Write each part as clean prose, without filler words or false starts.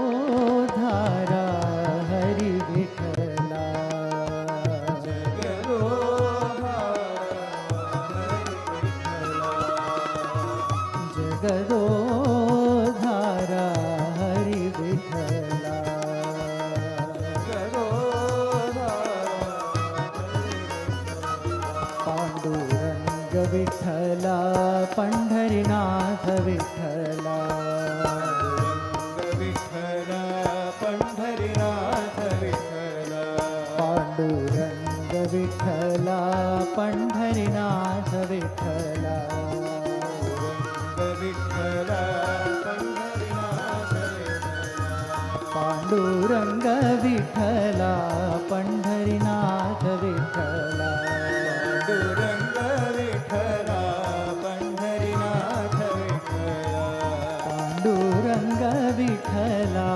जगदोधारा हरी विठला, जगदोधारा हरी विठला, पांडुरंग विठला पंढरीनाथ विठला, पांडुरंग विठला पंढरीनाथ विठला, पांडुरंग विठला पंढरीनाथ विठला, पांडुरंग विठला पंढरीनाथ विठला, पांडुरंग विठला पंढरीनाथ विठला, पांडुरंग विठला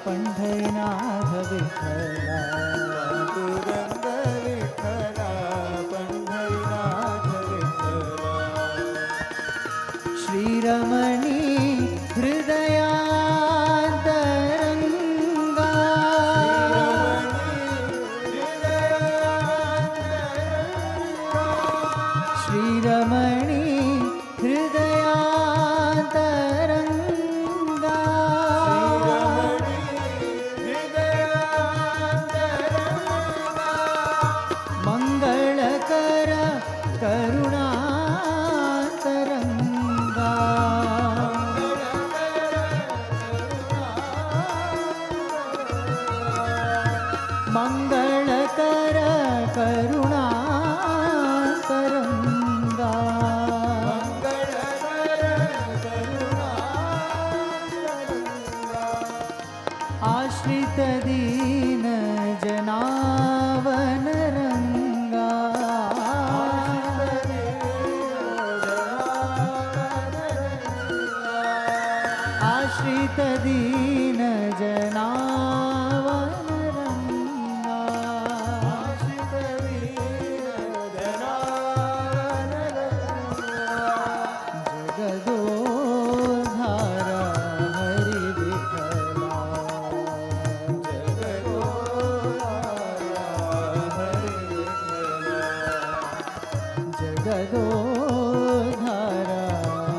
पंढरीनाथ विठला, श्रीरमणी हृदयांतरंगा, श्रीरमणी हृदयांतरंगा, मंगळकर करुणातरंगा, मंगळकर करुणातरंगा, आश्रित दीन जनावन रंगा, आश्रित दीन जनावन रंगा, आश्रित दीन जनावन रंगा, जगदोधारा हरी विठला, जगदोधारा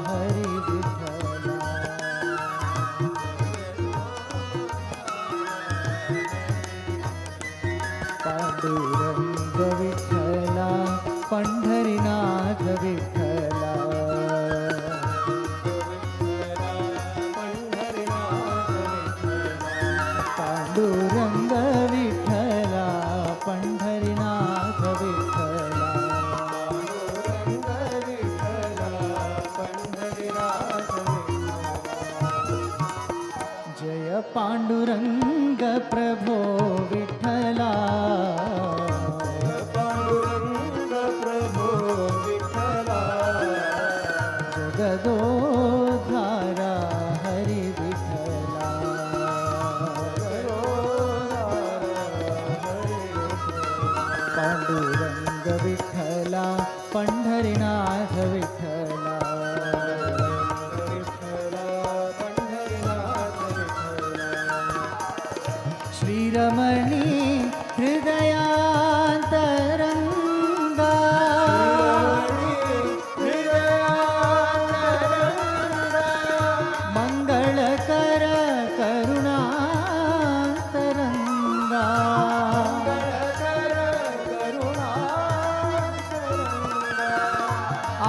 हरी विठला, पांडुरंग विठला पंढरीनाथ विठला, पांडुरंग विठला पंढरीनाथ विठला, जय पांडुरंग प्रभो विठला, पांडुरंग प्रभो विठला, जगदोधारा हरी विठला, पांडुरंग विठला पंढरीनाथ विठला, श्रीरमणी हृदयांतरंगा, मंगळकर करुणातरंगा,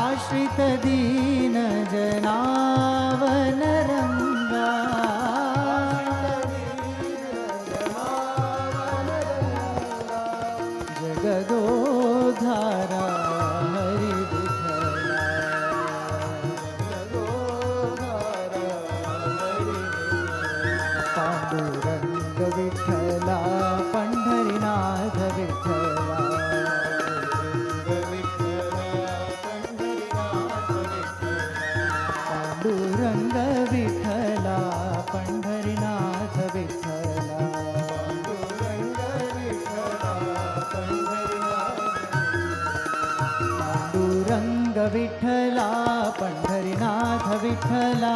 आश्रित दीन जनावन रंगा, जगदोधारा हरी Vitthala, Pandurang Vitthala Pandharinath Vitthala, Pandurang Vitthala Pandharinath Vitthala, Vitthala Pandharinath Vitthala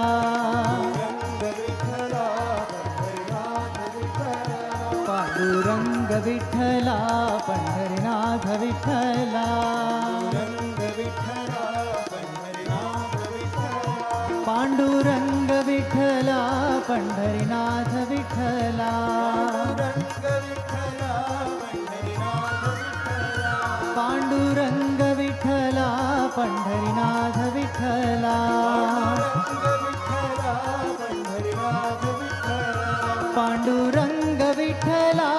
Panduranga Vitthala Pandharinath Vitthala Panduranga Vitthala Pandharinath Vitthala Panduranga Vitthala Pandharinath Vitthala Panduranga Vitthala Pandharinath Vitthala Panduranga Vitthala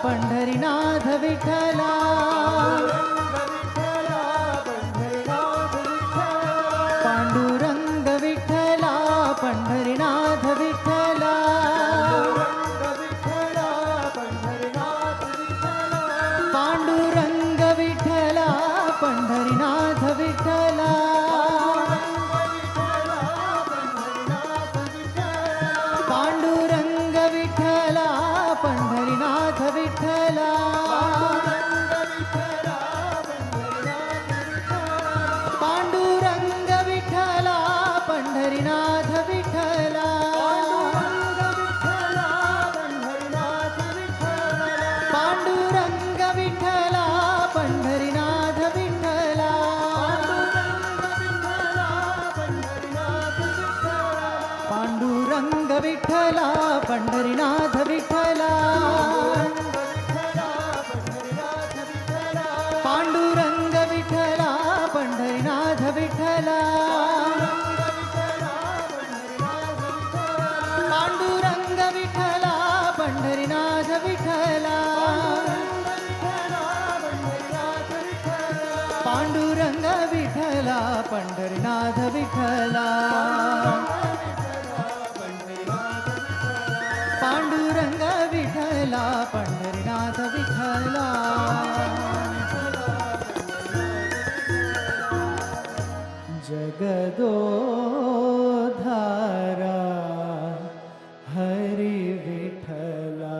Pandharinath Vitthala Panduranga Vitthala Pandharinath Vitthala Panduranga Vitthala Pandharinath Vitthala Panduranga Vitthala Pandharinath Vitthala Panduranga Vitthala Pandharinath Vitthala Panduranga Vitthala Pandharinath Vitthala Panduranga Vitthala Pandharinath Vitthala Panduranga Vitthala Pandharinath Vitthala Panduranga Vitthala Pandharinath Vitthala Panduranga Vitthala Pandharinath Vitthala जगदोधारा Hari Vitthala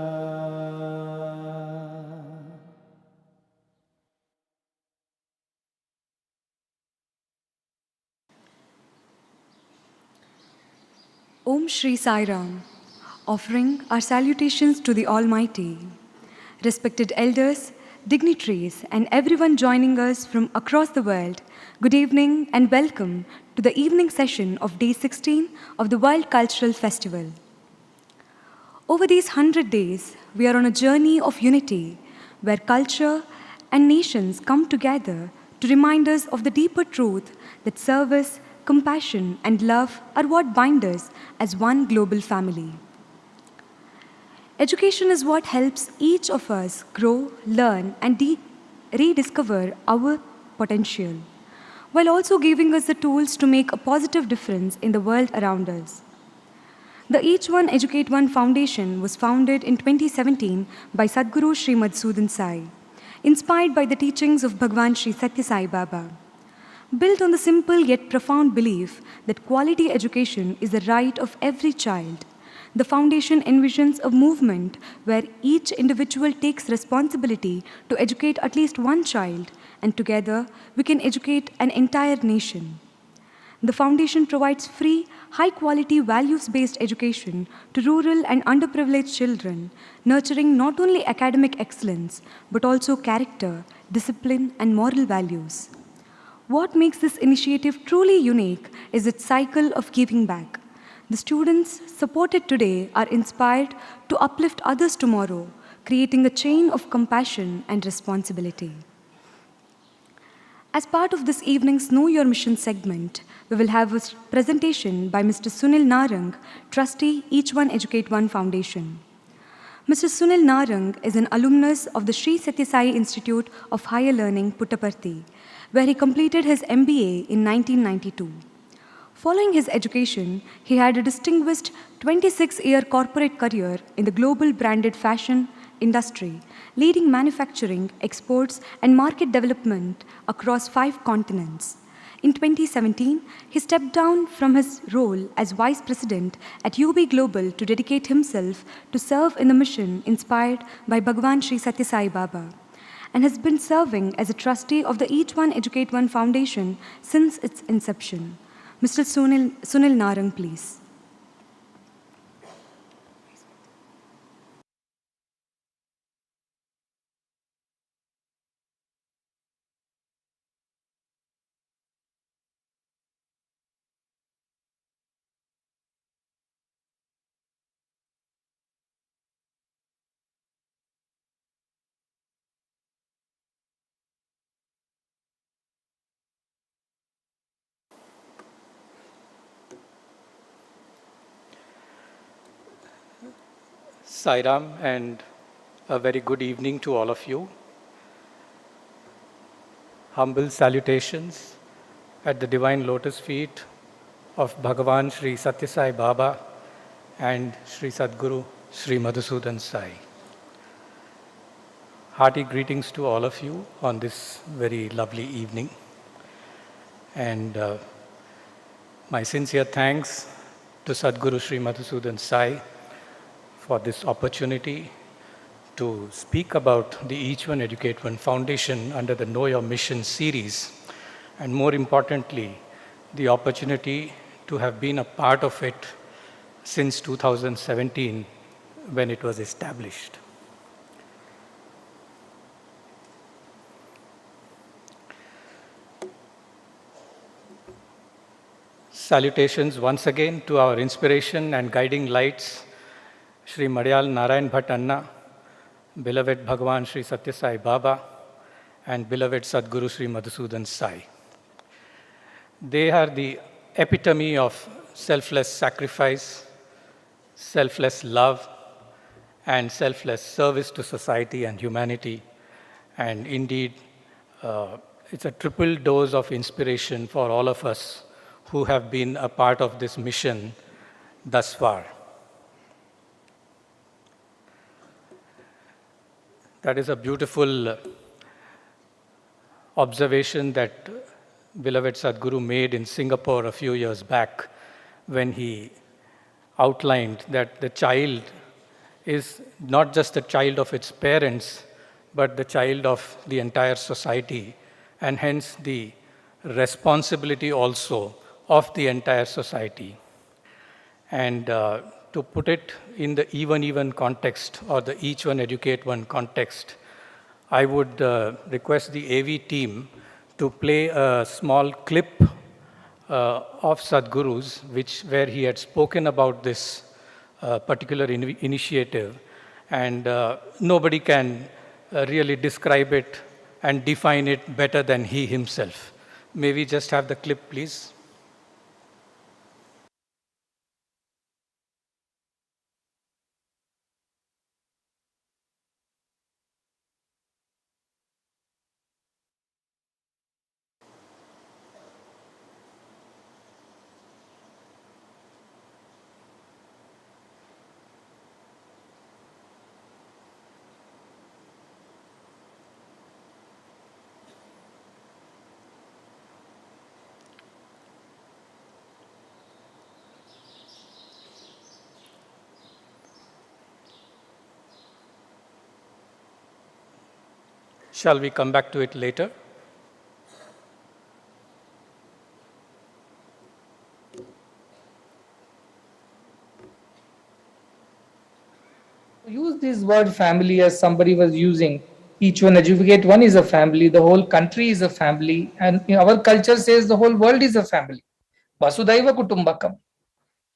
Om Shri Sai Ram, offering our salutations to the Almighty. Respected elders, dignitaries, and everyone joining us from across the world, good evening and welcome to the evening session of Day 16 of the World Cultural Festival. Over these 100 days, we are on a journey of unity where culture and nations come together to remind us of the deeper truth that service, compassion, and love are what bind us as one global family. Education is what helps each of us grow, learn, and rediscover our potential, while also giving us the tools to make a positive difference in the world around us. The Each One Educate One Foundation was founded in 2017 by Sadhguru Sri Madhusudan Sai, inspired by the teachings of Bhagwan Sri Sathya Sai Baba. Built on the simple yet profound belief that quality education is the right of every child, the foundation envisions a movement where each individual takes responsibility to educate at least one child, and together we can educate an entire nation. The foundation provides free, high-quality, values-based education to rural and underprivileged children, nurturing not only academic excellence, but also character, discipline, and moral values. What makes this initiative truly unique is its cycle of giving back. The students supported today are inspired to uplift others tomorrow, creating a chain of compassion and responsibility. As part of this evening's Know Your Mission segment, we will have a presentation by Mr. Sunil Narang, Trustee, Each One Educate One Foundation. Mr. Sunil Narang is an alumnus of the Sri Sathya Sai Institute of Higher Learning, Puttaparthi, where he completed his MBA in 1992. Following his education, he had a distinguished 26-year corporate career in the global branded fashion industry, leading manufacturing, exports, and market development across 5 continents. In 2017, he stepped down from his role as Vice President at UB Global to dedicate himself to serve in the mission inspired by Bhagwan Sri Sathya Sai Baba. and has been serving as a trustee of the Each One Educate One Foundation since its inception. Mr. Sunil Narang, please. Sairam, and a very good evening to all of you. Humble salutations at the divine lotus feet of Bhagavan Sri Sathya Sai Baba and Sri Sadguru Sri Madhusudan Sai. Hearty greetings to all of you on this very lovely evening. And my sincere thanks to Sadguru Sri Madhusudan Sai for this opportunity to speak about the Each One Educate One Foundation under the Know Your Mission series, and more importantly, the opportunity to have been a part of it since 2017 when it was established. Salutations once again to our inspiration and guiding lights, Sri Madhyal Narayan Bhatt Anna, beloved Bhagavan Sri Sathya Sai Baba, and beloved Sadguru Sri Madhusudan Sai. They are the epitome of selfless sacrifice, selfless love, and selfless service to society and humanity. And indeed, it's a triple dose of inspiration for all of us who have been a part of this mission thus far. That is a beautiful observation that beloved Sadhguru made in Singapore a few years back when he outlined that the child is not just the child of its parents, but the child of the entire society, and hence the responsibility also of the entire society. And to put it in the even context, or the Each One Educate One context, I would request the AV team to play a small clip of Sadhguru's, where he had spoken about this particular initiative. And nobody can really describe it and define it better than he himself. May we just have the clip, please? Shall we come back to it later? Use this word family as somebody was using. Each one educate one is a family, the whole country is a family, and our culture says the whole world is a family. Vasudhaiva Kutumbakam.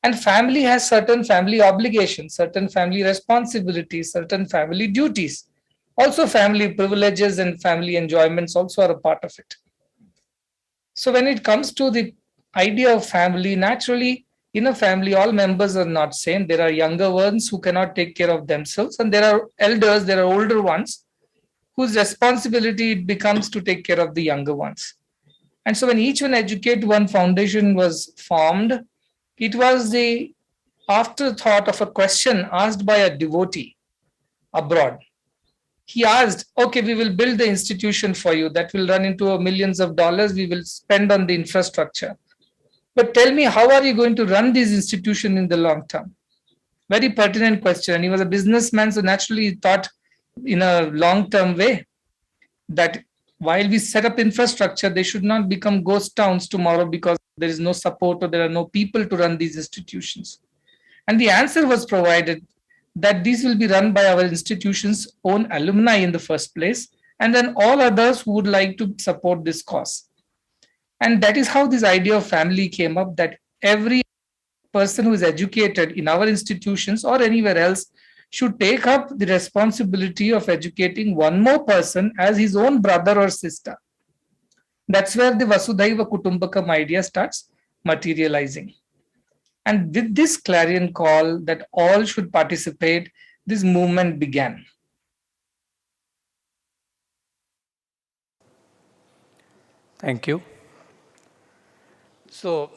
And family has certain family obligations, certain family responsibilities, certain family duties. Also, family privileges and family enjoyments also are a part of it. So, when it comes to the idea of family, naturally, in a family, all members are not same. There are younger ones who cannot take care of themselves, and there are elders, there are older ones whose responsibility it becomes to take care of the younger ones. And so, when Each One Educate One Foundation was formed, it was the afterthought of a question asked by a devotee abroad. He asked, okay, we will build the institution for you that will run into millions of dollars. We will spend on the infrastructure. But tell me, how are you going to run this institution in the long term? Very pertinent question. And he was a businessman, so naturally he thought in a long-term way. that while we set up infrastructure, they should not become ghost towns tomorrow because there is no support or there are no people to run these institutions. And the answer was provided that these will be run by our institution's own alumni in the first place, and then all others who would like to support this cause. And that is how this idea of family came up, that every person who is educated in our institutions or anywhere else should take up the responsibility of educating one more person as his own brother or sister. That's where the Vasudhaiva Kutumbakam idea starts materializing. And with this clarion call that all should participate, this movement began. Thank you. So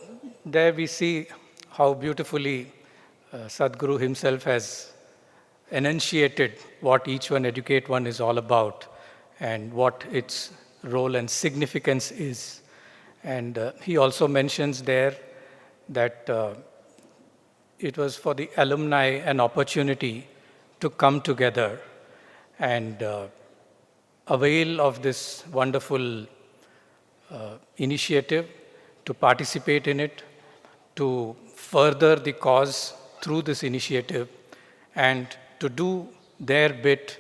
there we see how beautifully Sadhguru himself has enunciated what Each One Educate One is all about and what its role and significance is. And he also mentions there that it was for the alumni an opportunity to come together and avail of this wonderful initiative, to participate in it, to further the cause through this initiative, and to do their bit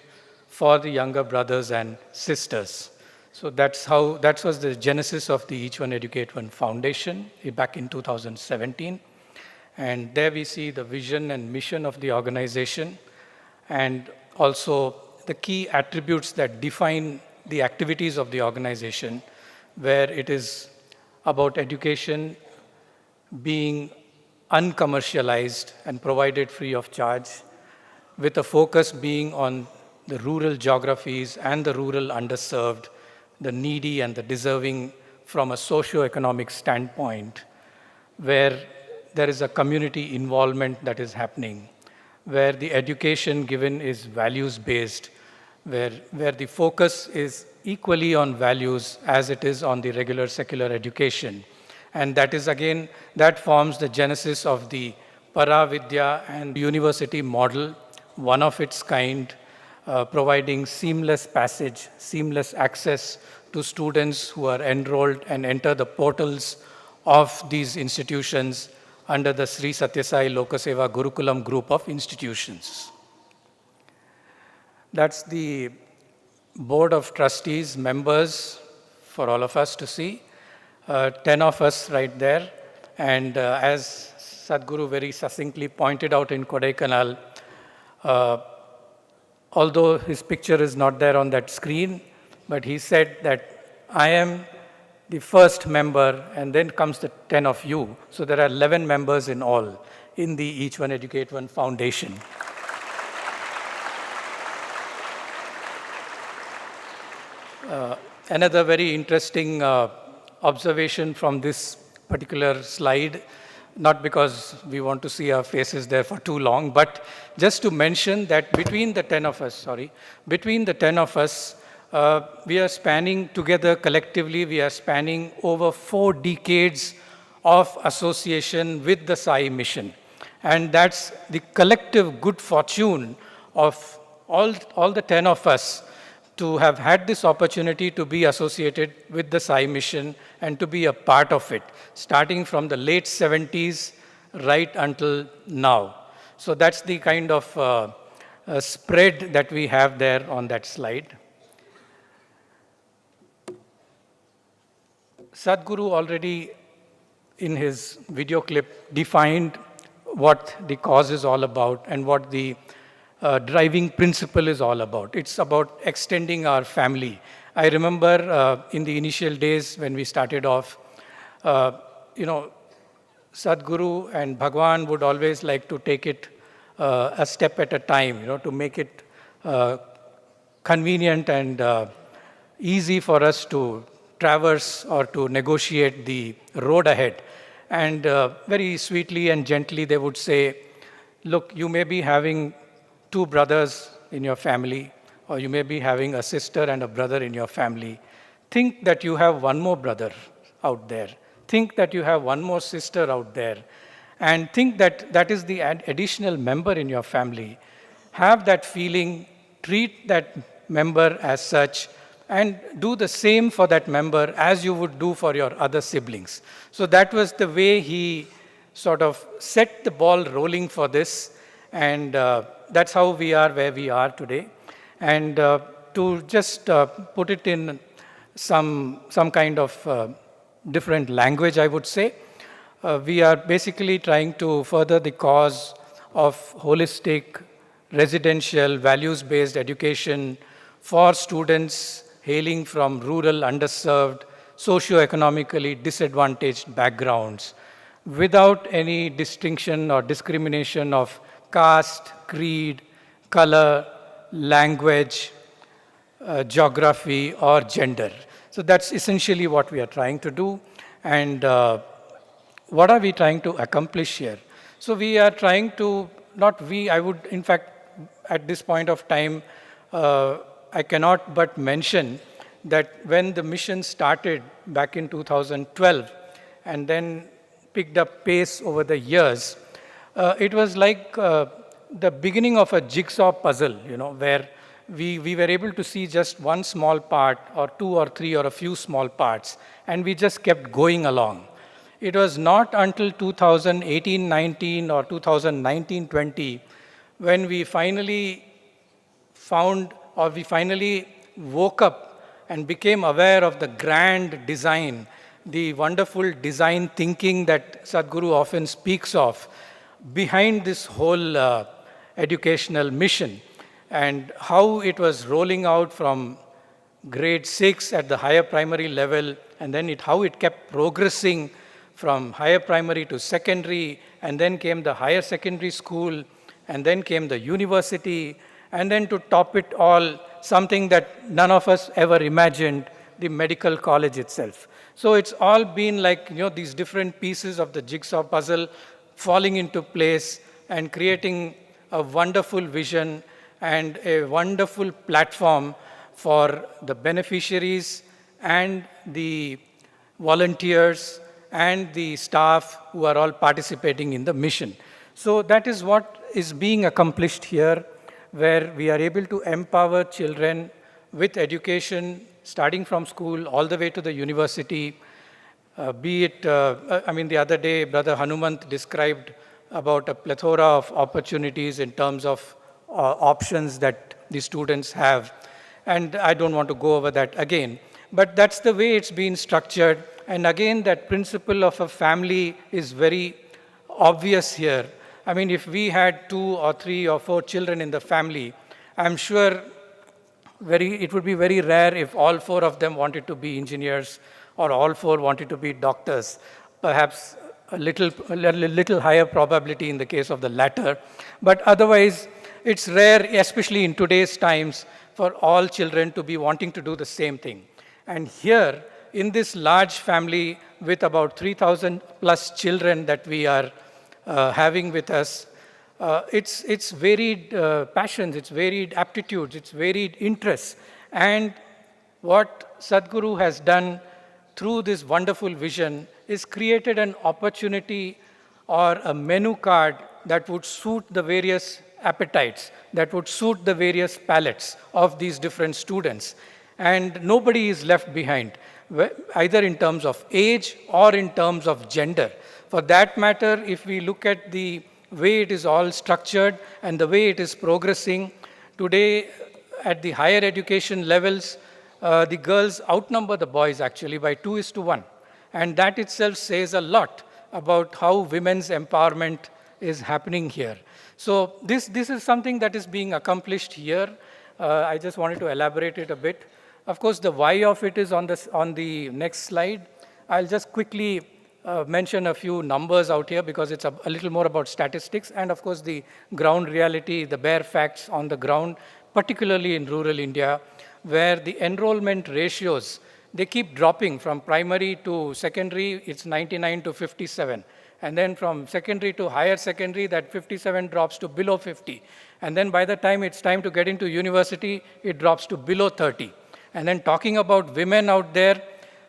for the younger brothers and sisters. So that was the genesis of the Each One Educate One Foundation back in 2017. And there we see the vision and mission of the organization, and also the key attributes that define the activities of the organization, where it is about education being uncommercialized and provided free of charge, with a focus being on the rural geographies and the rural underserved, the needy and the deserving from a socio-economic standpoint, where there is a community involvement that is happening, where the education given is values-based, where the focus is equally on values as it is on the regular secular education. And that is again, that forms the genesis of the Paravidya and university model, one of its kind, providing seamless passage, seamless access to students who are enrolled and enter the portals of these institutions under the Sri Sathya Sai Lokaseva Gurukulam group of institutions. That's the board of trustees, members for all of us to see. 10 of us right there. And as Sadhguru very succinctly pointed out in Kodaikanal, although his picture is not there on that screen, but he said that I am the first member, and then comes the 10 of you. So there are 11 members in all in the Each One Educate One Foundation. Another very interesting observation from this particular slide, not because we want to see our faces there for too long, but just to mention that between the 10 of us, we are spanning together collectively, we are spanning over 4 decades of association with the Sai mission. And that's the collective good fortune of all the 10 of us to have had this opportunity to be associated with the Sai mission and to be a part of it, starting from the late 70s right until now. So that's the kind of spread that we have there on that slide. Sadhguru already in his video clip defined what the cause is all about and what the driving principle is all about. It's about extending our family. I remember in the initial days when we started off, Sadhguru and Bhagwan would always like to take it a step at a time, to make it convenient and easy for us to traverse or to negotiate the road ahead. And very sweetly and gently they would say, look, you may be having 2 brothers in your family, or you may be having a sister and a brother in your family. Think that you have one more brother out there. Think that you have one more sister out there. And think that that is the additional member in your family. Have that feeling, treat that member as such, and do the same for that member as you would do for your other siblings. So that was the way he sort of set the ball rolling for this, and that's how we are where we are today. And to just put it in some kind of different language, I would say, we are basically trying to further the cause of holistic, residential, values-based education for students hailing from rural, underserved, socio-economically disadvantaged backgrounds, without any distinction or discrimination of caste, creed, color, language, geography, or gender. So that's essentially what we are trying to do. And what are we trying to accomplish here? So we are trying to, not we, I would, in fact, at this point of time, I cannot but mention that when the mission started back in 2012 and then picked up pace over the years, it was like the beginning of a jigsaw puzzle, where we were able to see just one small part or two or three or a few small parts, and we just kept going along. It was not until 2018-19 or 2019-20 when we finally found, or we finally woke up and became aware of the grand design, the wonderful design thinking that Sadhguru often speaks of behind this whole educational mission, and how it was rolling out from grade 6 at the higher primary level, and then how it kept progressing from higher primary to secondary, and then came the higher secondary school, and then came the university, and then to top it all, something that none of us ever imagined, the medical college itself. So it's all been like, these different pieces of the jigsaw puzzle falling into place and creating a wonderful vision and a wonderful platform for the beneficiaries and the volunteers and the staff who are all participating in the mission. So that is what is being accomplished here, where we are able to empower children with education starting from school all the way to the university. The other day, Brother Hanumant described about a plethora of opportunities in terms of options that the students have. And I don't want to go over that again. But that's the way it's been structured. And again, that principle of a family is very obvious here. I mean, if we had 2 or 3 or 4 children in the family, I'm sure it would be very rare if all 4 of them wanted to be engineers or all 4 wanted to be doctors. Perhaps a little higher probability in the case of the latter. But otherwise, it's rare, especially in today's times, for all children to be wanting to do the same thing. And here, in this large family with about 3,000 plus children that we are having with us, it's varied passions, it's varied aptitudes, it's varied interests. And what Sadhguru has done through this wonderful vision is created an opportunity or a menu card that would suit the various appetites, that would suit the various palates of these different students. And nobody is left behind, either in terms of age or in terms of gender. For that matter, if we look at the way it is all structured and the way it is progressing, today at the higher education levels, the girls outnumber the boys actually by 2:1. And that itself says a lot about how women's empowerment is happening here. So this is something that is being accomplished here. I just wanted to elaborate it a bit. Of course, the why of it is on the next slide. I'll just quickly mention a few numbers out here because it's a little more about statistics and, of course, the ground reality, the bare facts on the ground, particularly in rural India, where the enrollment ratios, they keep dropping from primary to secondary, it's 99 to 57. And then from secondary to higher secondary, that 57 drops to below 50. And then by the time it's time to get into university, it drops to below 30. And then talking about women out there,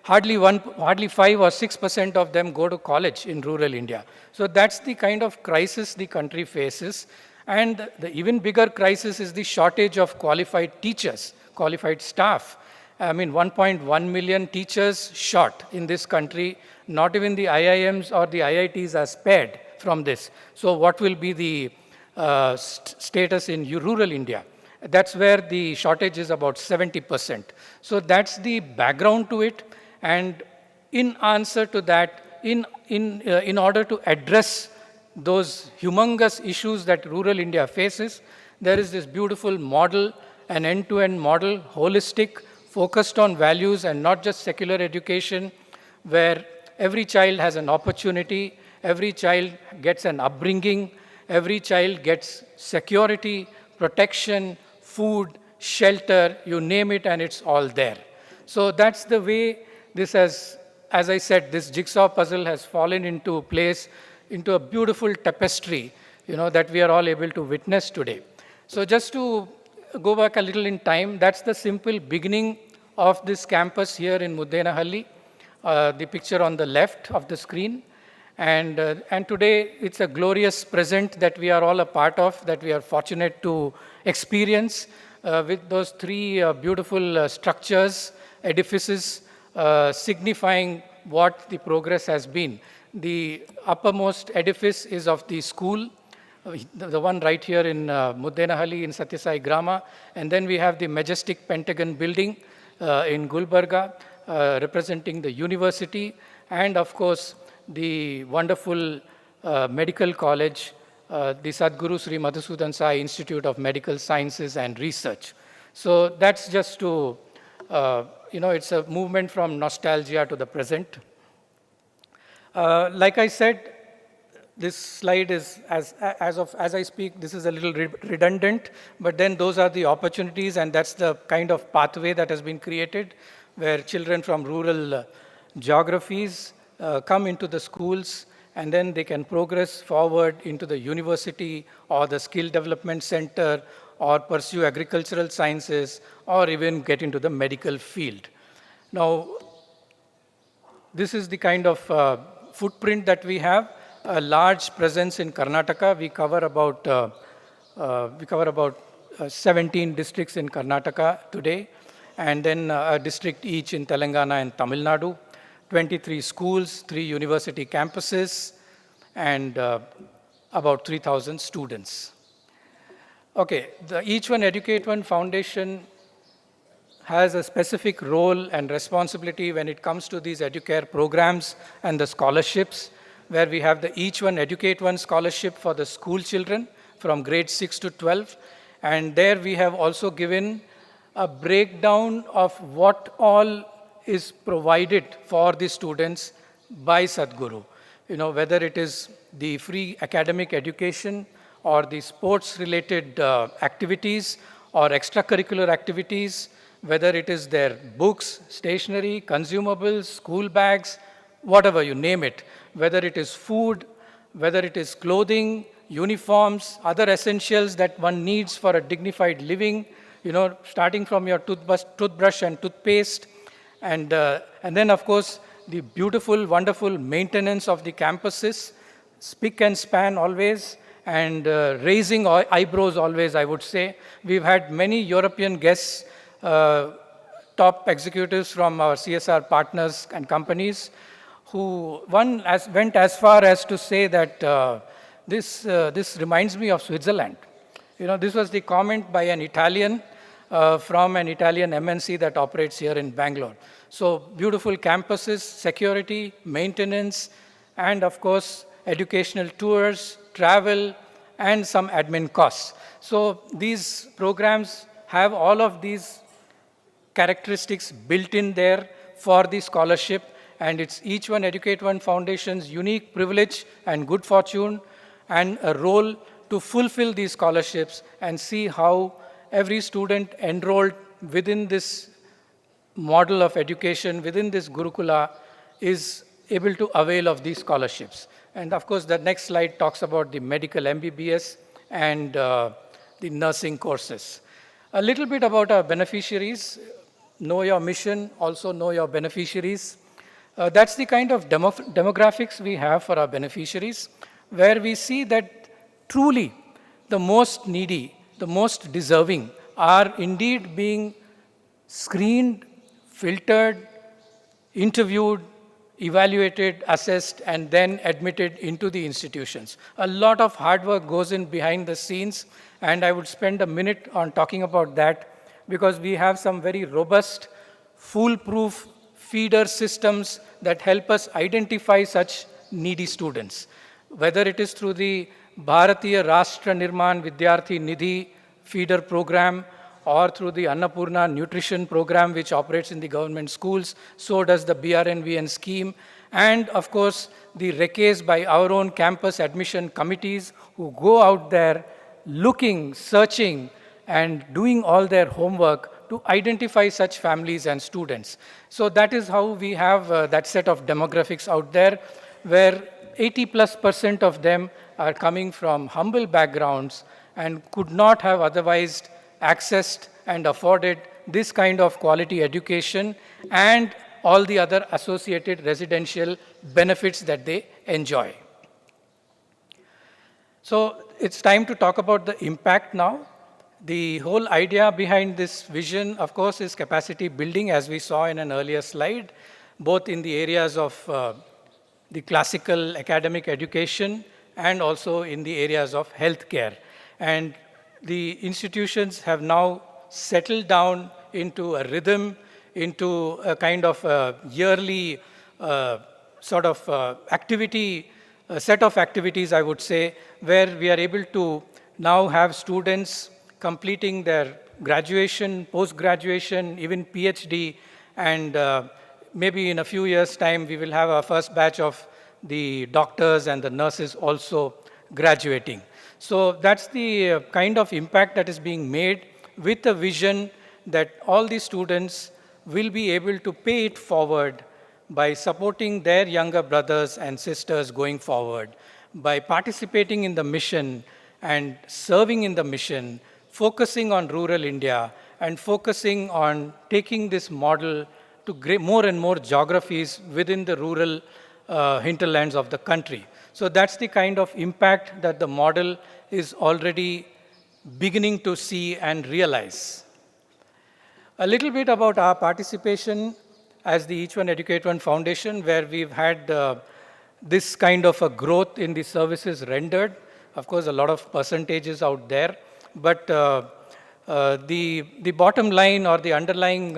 hardly 5 or 6% of them go to college in rural India. So that's the kind of crisis the country faces. And the even bigger crisis is the shortage of qualified teachers, qualified staff. I mean, 1.1 million teachers short in this country. Not even the IIMs or the IITs are spared from this. So what will be the status in rural India? That's where the shortage is about 70%. So that's the background to it. And in answer to that, in order to address those humongous issues that rural India faces, there is this beautiful model, an end-to-end model, holistic, focused on values and not just secular education, where every child has an opportunity, every child gets an upbringing, every child gets security, protection, food, shelter, you name it, and it's all there. So that's the way this has, as I said, this jigsaw puzzle has fallen into place, into a beautiful tapestry, that we are all able to witness today. So just to go back a little in time, that's the simple beginning of this campus here in Muddenahalli, the picture on the left of the screen. And today, it's a glorious present that we are all a part of, that we are fortunate to experience with those three beautiful structures, edifices, signifying what the progress has been. The uppermost edifice is of the school, the one right here in Muddenahalli in Sathya Sai Grama. And then we have the majestic Pentagon building in Gulbarga, representing the university. And of course, the wonderful medical college, the Sadhguru Sri Madhusudan Sai Institute of Medical Sciences and Research. So that's just to, it's a movement from nostalgia to the present. Like I said, this slide is, as I speak, this is a little redundant, but then those are the opportunities, and that's the kind of pathway that has been created, where children from rural geographies come into the schools, and then they can progress forward into the university or the skill development center, or pursue agricultural sciences, or even get into the medical field. Now, this is the kind of footprint that we have. A large presence in Karnataka. We cover about 17 districts in Karnataka today, and then a district each in Telangana and Tamil Nadu. 23 schools, 3 university campuses, and about 3,000 students. Okay, the Each One Educate One Foundation has a specific role and responsibility when it comes to these educare programs and the scholarships, where we have the Each One Educate One scholarship for the school children from grade 6 to 12. And there we have also given a breakdown of what all is provided for the students by Sadhguru. Whether it is the free academic education or the sports-related activities or extracurricular activities, whether it is their books, stationery, consumables, school bags, whatever you name it, whether it is food, whether it is clothing, uniforms, other essentials that one needs for a dignified living, starting from your toothbrush and toothpaste, and then, of course, the beautiful, wonderful maintenance of the campuses, spick and span always, and raising eyebrows always, I would say. We've had many European guests, top executives from our CSR partners and companies, who went as far as to say that this reminds me of Switzerland. This was the comment by an Italian from an Italian MNC that operates here in Bangalore. So beautiful campuses, security, maintenance, and of course, educational tours, travel, and some admin costs. So these programs have all of these characteristics built in there for the scholarship, and it's Each One Educate One Foundation's unique privilege and good fortune and a role to fulfill these scholarships and see how every student enrolled within this model of education, within this Gurukula, is able to avail of these scholarships. And of course, the next slide talks about the medical MBBS and the nursing courses. A little bit about our beneficiaries. Know your mission, also know your beneficiaries. That's the kind of demographics we have for our beneficiaries, where we see that truly the most needy, the most deserving are indeed being screened filtered, interviewed, evaluated, assessed, and then admitted into the institutions. A lot of hard work goes in behind the scenes, and I would spend a minute on talking about that because we have some very robust, foolproof feeder systems that help us identify such needy students. Whether it is through the Bharatiya Rashtra Nirman Vidyarthi Nidhi feeder program or through the Annapurna nutrition program which operates in the government schools, so does the BRNVN scheme, and of course the recays by our own campus admission committees who go out there looking, searching, and doing all their homework to identify such families and students. So that is how we have that set of demographics out there, where 80+% of them are coming from humble backgrounds and could not have otherwise accessed and afforded this kind of quality education and all the other associated residential benefits that they enjoy. So it's time to talk about the impact now. The whole idea behind this vision, of course, is capacity building, as we saw in an earlier slide, both in the areas of the classical academic education and also in the areas of healthcare. And the institutions have now settled down into a rhythm, into a kind of a yearly sort of activity, a set of activities, I would say, where we are able to now have students completing their graduation, post-graduation, even PhD, and maybe in a few years' time, we will have our first batch of the doctors and the nurses also graduating. So that's the kind of impact that is being made with a vision that all the students will be able to pay it forward by supporting their younger brothers and sisters going forward, by participating in the mission and serving in the mission, focusing on rural India and focusing on taking this model to more and more geographies within the rural hinterlands of the country. So that's the kind of impact that the model is already beginning to see and realize. A little bit about our participation as the Each One Educate One Foundation, where we've had this kind of a growth in the services rendered. Of course, a lot of percentages out there, but the bottom line or the underlying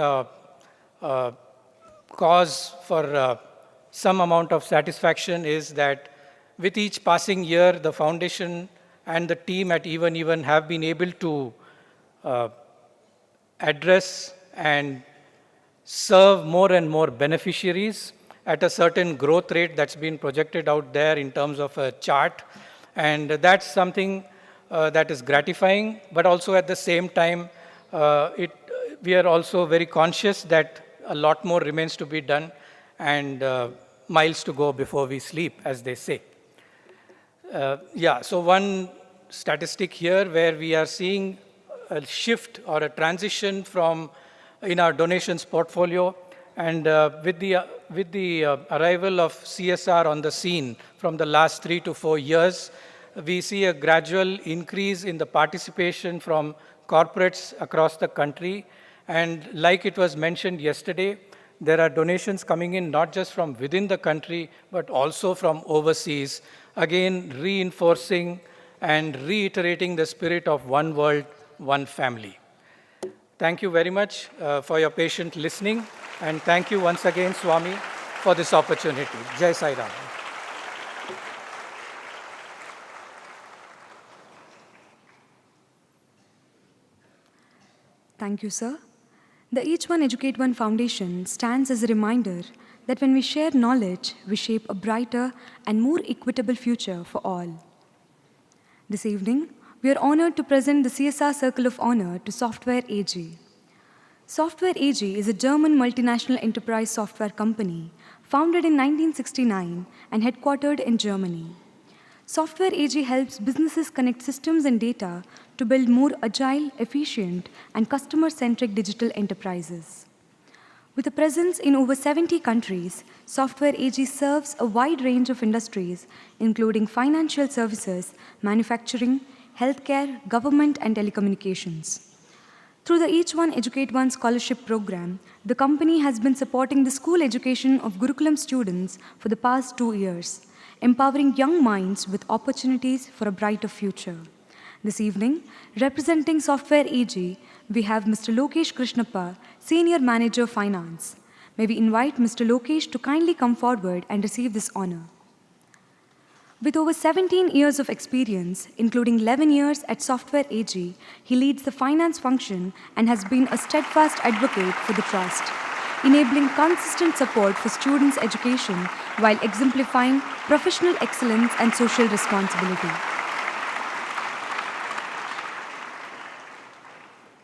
cause for some amount of satisfaction is that with each passing year, the foundation and the team at Even have been able to address and serve more and more beneficiaries at a certain growth rate that's been projected out there in terms of a chart. And that's something that is gratifying, but also at the same time, we are also very conscious that a lot more remains to be done and miles to go before we sleep, as they say. So one statistic here where we are seeing a shift or a transition from in our donations portfolio, and with the arrival of CSR on the scene from the last 3 to 4 years, we see a gradual increase in the participation from corporates across the country. And like it was mentioned yesterday, there are donations coming in not just from within the country, but also from overseas, again reinforcing and reiterating the spirit of one world, one family. Thank you very much for your patient listening, and thank you once again, Swami, for this opportunity. Jai Sai Ram. Thank you, sir. The Each One Educate One Foundation stands as a reminder that when we share knowledge, we shape a brighter and more equitable future for all. This evening, we are honored to present the CSR Circle of Honor to Software AG. Software AG is a German multinational enterprise software company founded in 1969 and headquartered in Germany. Software AG helps businesses connect systems and data to build more agile, efficient, and customer-centric digital enterprises. With a presence in over 70 countries, Software AG serves a wide range of industries, including financial services, manufacturing, healthcare, government, and telecommunications. Through the Each One Educate One scholarship program, the company has been supporting the school education of Gurukulam students for the past 2 years, empowering young minds with opportunities for a brighter future. This evening, representing Software AG, we have Mr. Lokesh Krishnappa, Senior Manager Finance. May we invite Mr. Lokesh to kindly come forward and receive this honor. With over 17 years of experience, including 11 years at Software AG, he leads the finance function and has been a steadfast advocate for the trust, enabling consistent support for students' education while exemplifying professional excellence and social responsibility.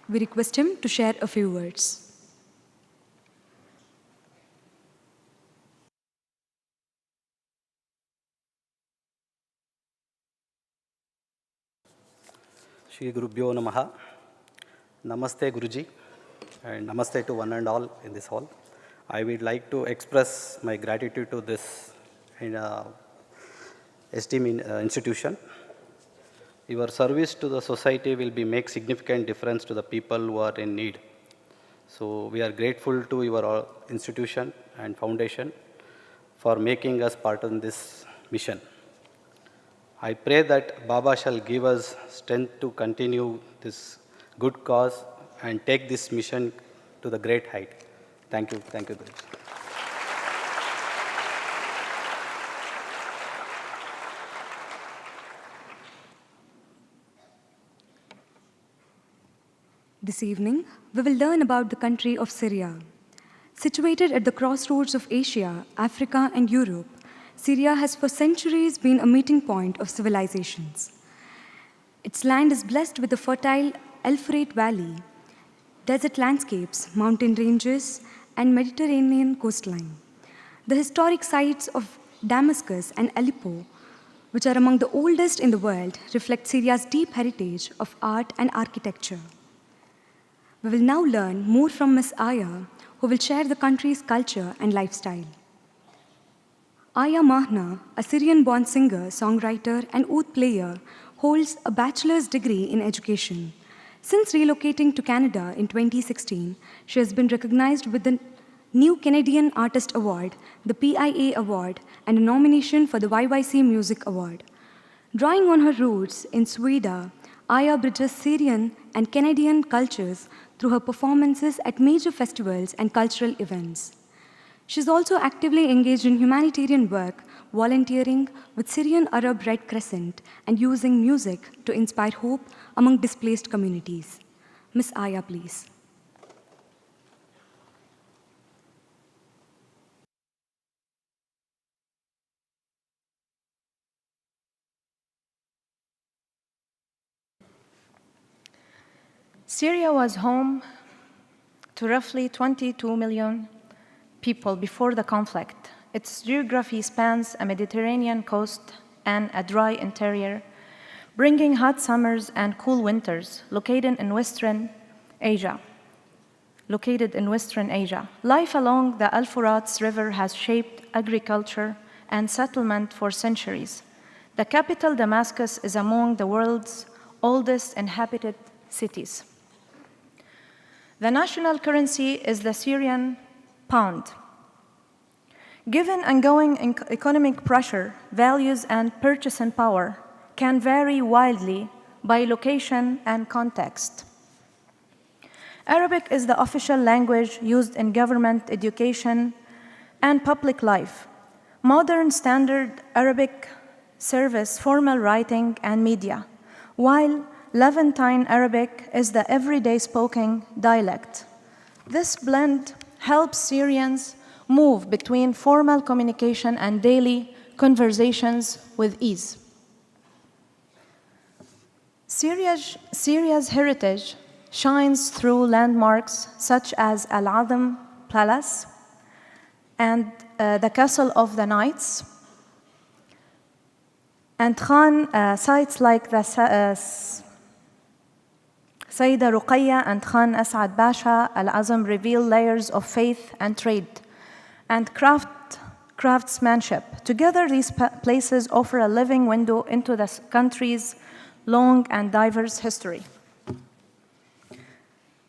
We request him to share a few words. Shri Gurubhyo Namaha. Namaste Guruji and Namaste to one and all in this hall. I would like to express my gratitude to this esteemed institution. Your service to the society will make significant difference to the people who are in need. So we are grateful to your institution and foundation for making us part of this mission. I pray that Baba shall give us strength to continue this good cause and take this mission to the great height. Thank you, Guruji. This evening, we will learn about the country of Syria. Situated at the crossroads of Asia, Africa, and Europe, Syria has for centuries been a meeting point of civilizations. Its land is blessed with a fertile Euphrates Valley, desert landscapes, mountain ranges, and Mediterranean coastline. The historic sites of Damascus and Aleppo, which are among the oldest in the world, reflect Syria's deep heritage of art and architecture. We will now learn more from Ms. Aya, who will share the country's culture and lifestyle. Aya Mahna, a Syrian-born singer, songwriter, and oud player, holds a bachelor's degree in education. Since relocating to Canada in 2016, she has been recognized with the new Canadian Artist Award, the PIA Award, and a nomination for the YYC Music Award. Drawing on her roots in Sweden, Aya bridges Syrian and Canadian cultures through her performances at major festivals and cultural events. She is also actively engaged in humanitarian work, volunteering with Syrian Arab Red Crescent, and using music to inspire hope among displaced communities. Ms. Aya, please. Syria was home to roughly 22 million people before the conflict. Its geography spans a Mediterranean coast and a dry interior, bringing hot summers and cool winters. Located in Western Asia. Life along the Al-Furat River has shaped agriculture and settlement for centuries. The capital, Damascus, is among the world's oldest inhabited cities. The national currency is the Syrian pound. Given ongoing economic pressure, values and purchasing power can vary wildly by location and context. Arabic is the official language used in government, education, and public life. Modern Standard Arabic serves formal writing and media, while Levantine Arabic is the everyday spoken dialect. This blend helps Syrians move between formal communication and daily conversations with ease. Syria's heritage shines through landmarks such as Al-Azam Palace and the Castle of the Knights, and sites like the Sayyida Ruqayya and Khan As'ad Basha. Al-Azam reveal layers of faith and trade and craftsmanship. Together, these places offer a living window into the country's long and diverse history.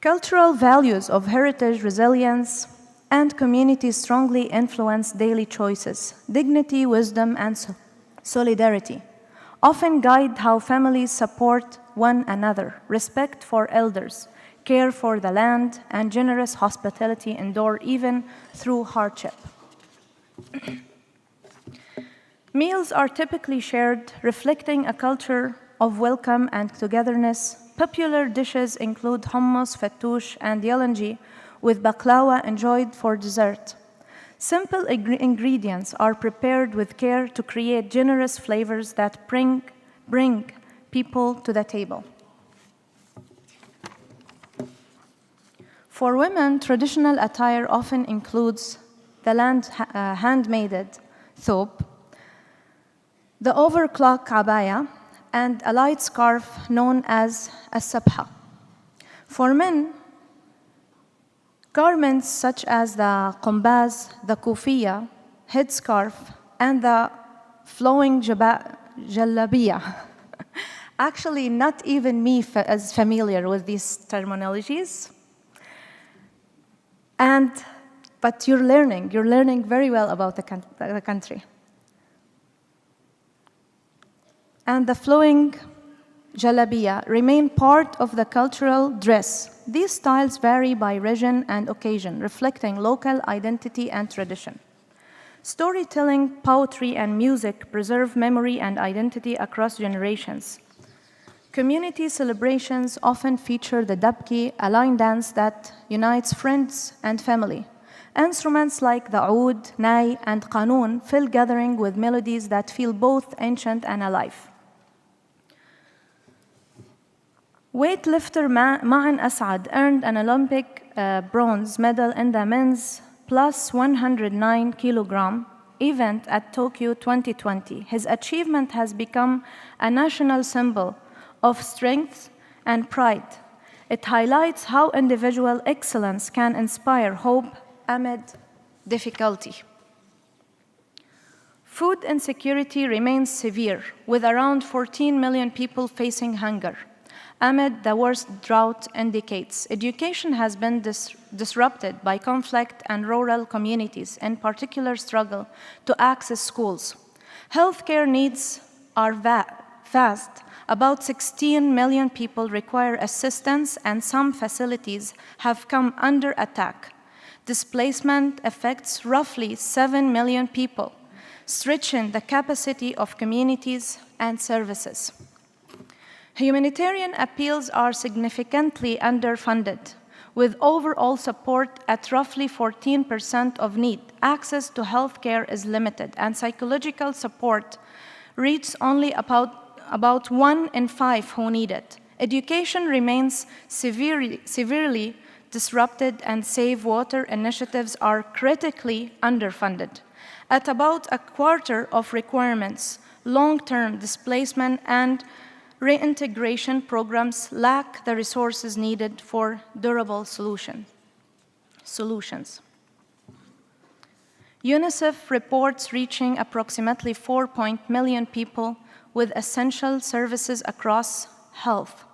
Cultural values of heritage, resilience, and community strongly influence daily choices. Dignity, wisdom, and solidarity often guide how families support one another. Respect for elders, care for the land, and generous hospitality endure even through hardship. Meals are typically shared, reflecting a culture of welcome and togetherness. Popular dishes include hummus, fattoush, and yalanji, with baklawa enjoyed for dessert. Simple ingredients are prepared with care to create generous flavors that bring people to the table. For women, traditional attire often includes the handmade thobe, the overclock abaya, and a light scarf known as a sabha. For men, garments such as the qumbaz, the kufiya, headscarf, and the flowing jalabiya. Actually, not even me is familiar with these terminologies. But you're learning very well about the country. And the flowing jalabiya remain part of the cultural dress. These styles vary by region and occasion, reflecting local identity and tradition. Storytelling, poetry, and music preserve memory and identity across generations. Community celebrations often feature the dabki, a line dance that unites friends and family. Instruments like the oud, nai, and qanun fill gathering with melodies that feel both ancient and alive. Weightlifter Ma'an Asad earned an Olympic bronze medal in the men's plus 109 kilogram event at Tokyo 2020. His achievement has become a national symbol of strength and pride. It highlights how individual excellence can inspire hope amid difficulty. Food insecurity remains severe, with around 14 million people facing hunger. Amid the worst drought in decades, education has been disrupted by conflict, and rural communities in particular struggle to access schools. Healthcare needs are vast. About 16 million people require assistance, and some facilities have come under attack. Displacement affects roughly 7 million people, stretching the capacity of communities and services. Humanitarian appeals are significantly underfunded, with overall support at roughly 14% of need. Access to healthcare is limited, and psychological support reaches only about 1 in 5 who need it. Education remains severely disrupted, and Save Water initiatives are critically underfunded. At about a quarter of requirements, long-term displacement and reintegration programs lack the resources needed for durable solutions. UNICEF reports reaching approximately 4 million people with essential services across health,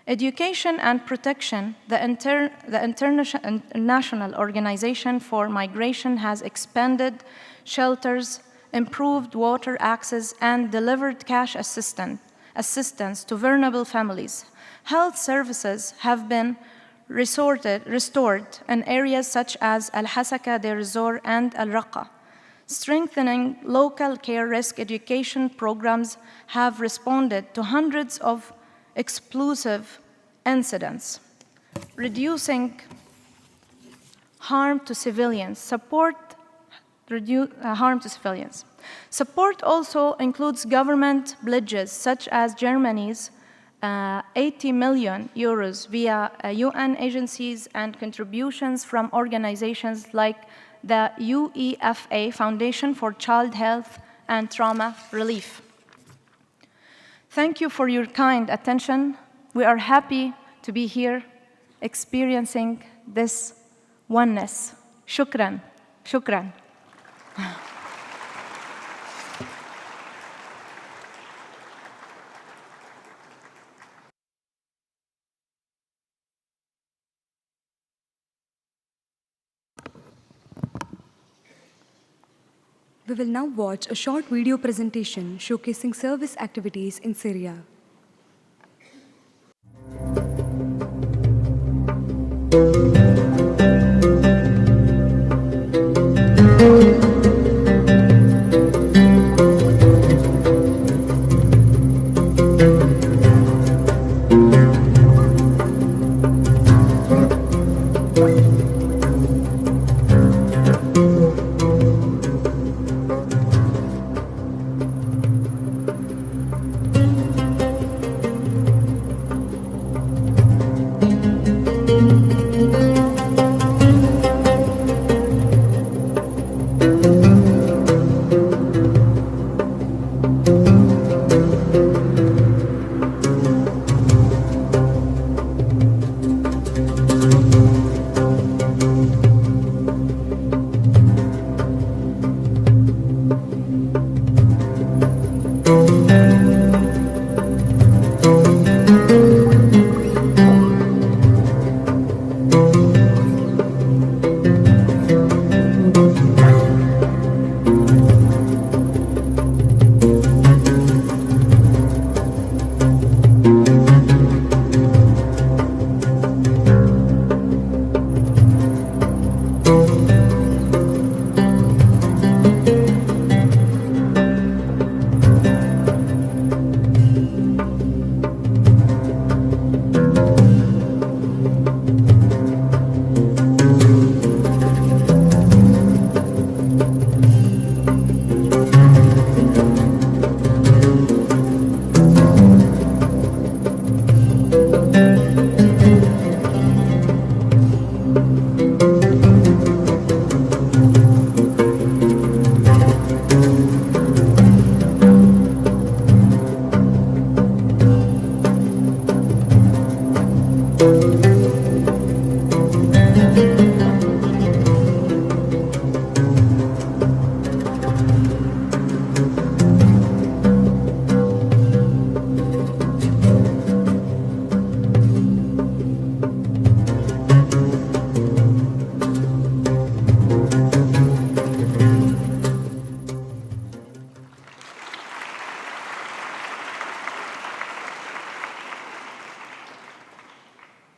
education, and protection. The International Organization for Migration has expanded shelters, improved water access, and delivered cash assistance to vulnerable families. Health services have been restored in areas such as Al-Hasaka, Deir ez-Zor, and Al-Raqqa. Strengthening local care risk education programs have responded to hundreds of explosive incidents, reducing harm to civilians. Support also includes government pledges, such as Germany's 80 million euros via UN agencies and contributions from organizations like the UEFA Foundation for Child Health and Trauma Relief. Thank you for your kind attention. We are happy to be here experiencing this oneness. Shukran. Shukran. We will now watch a short video presentation showcasing service activities in Syria.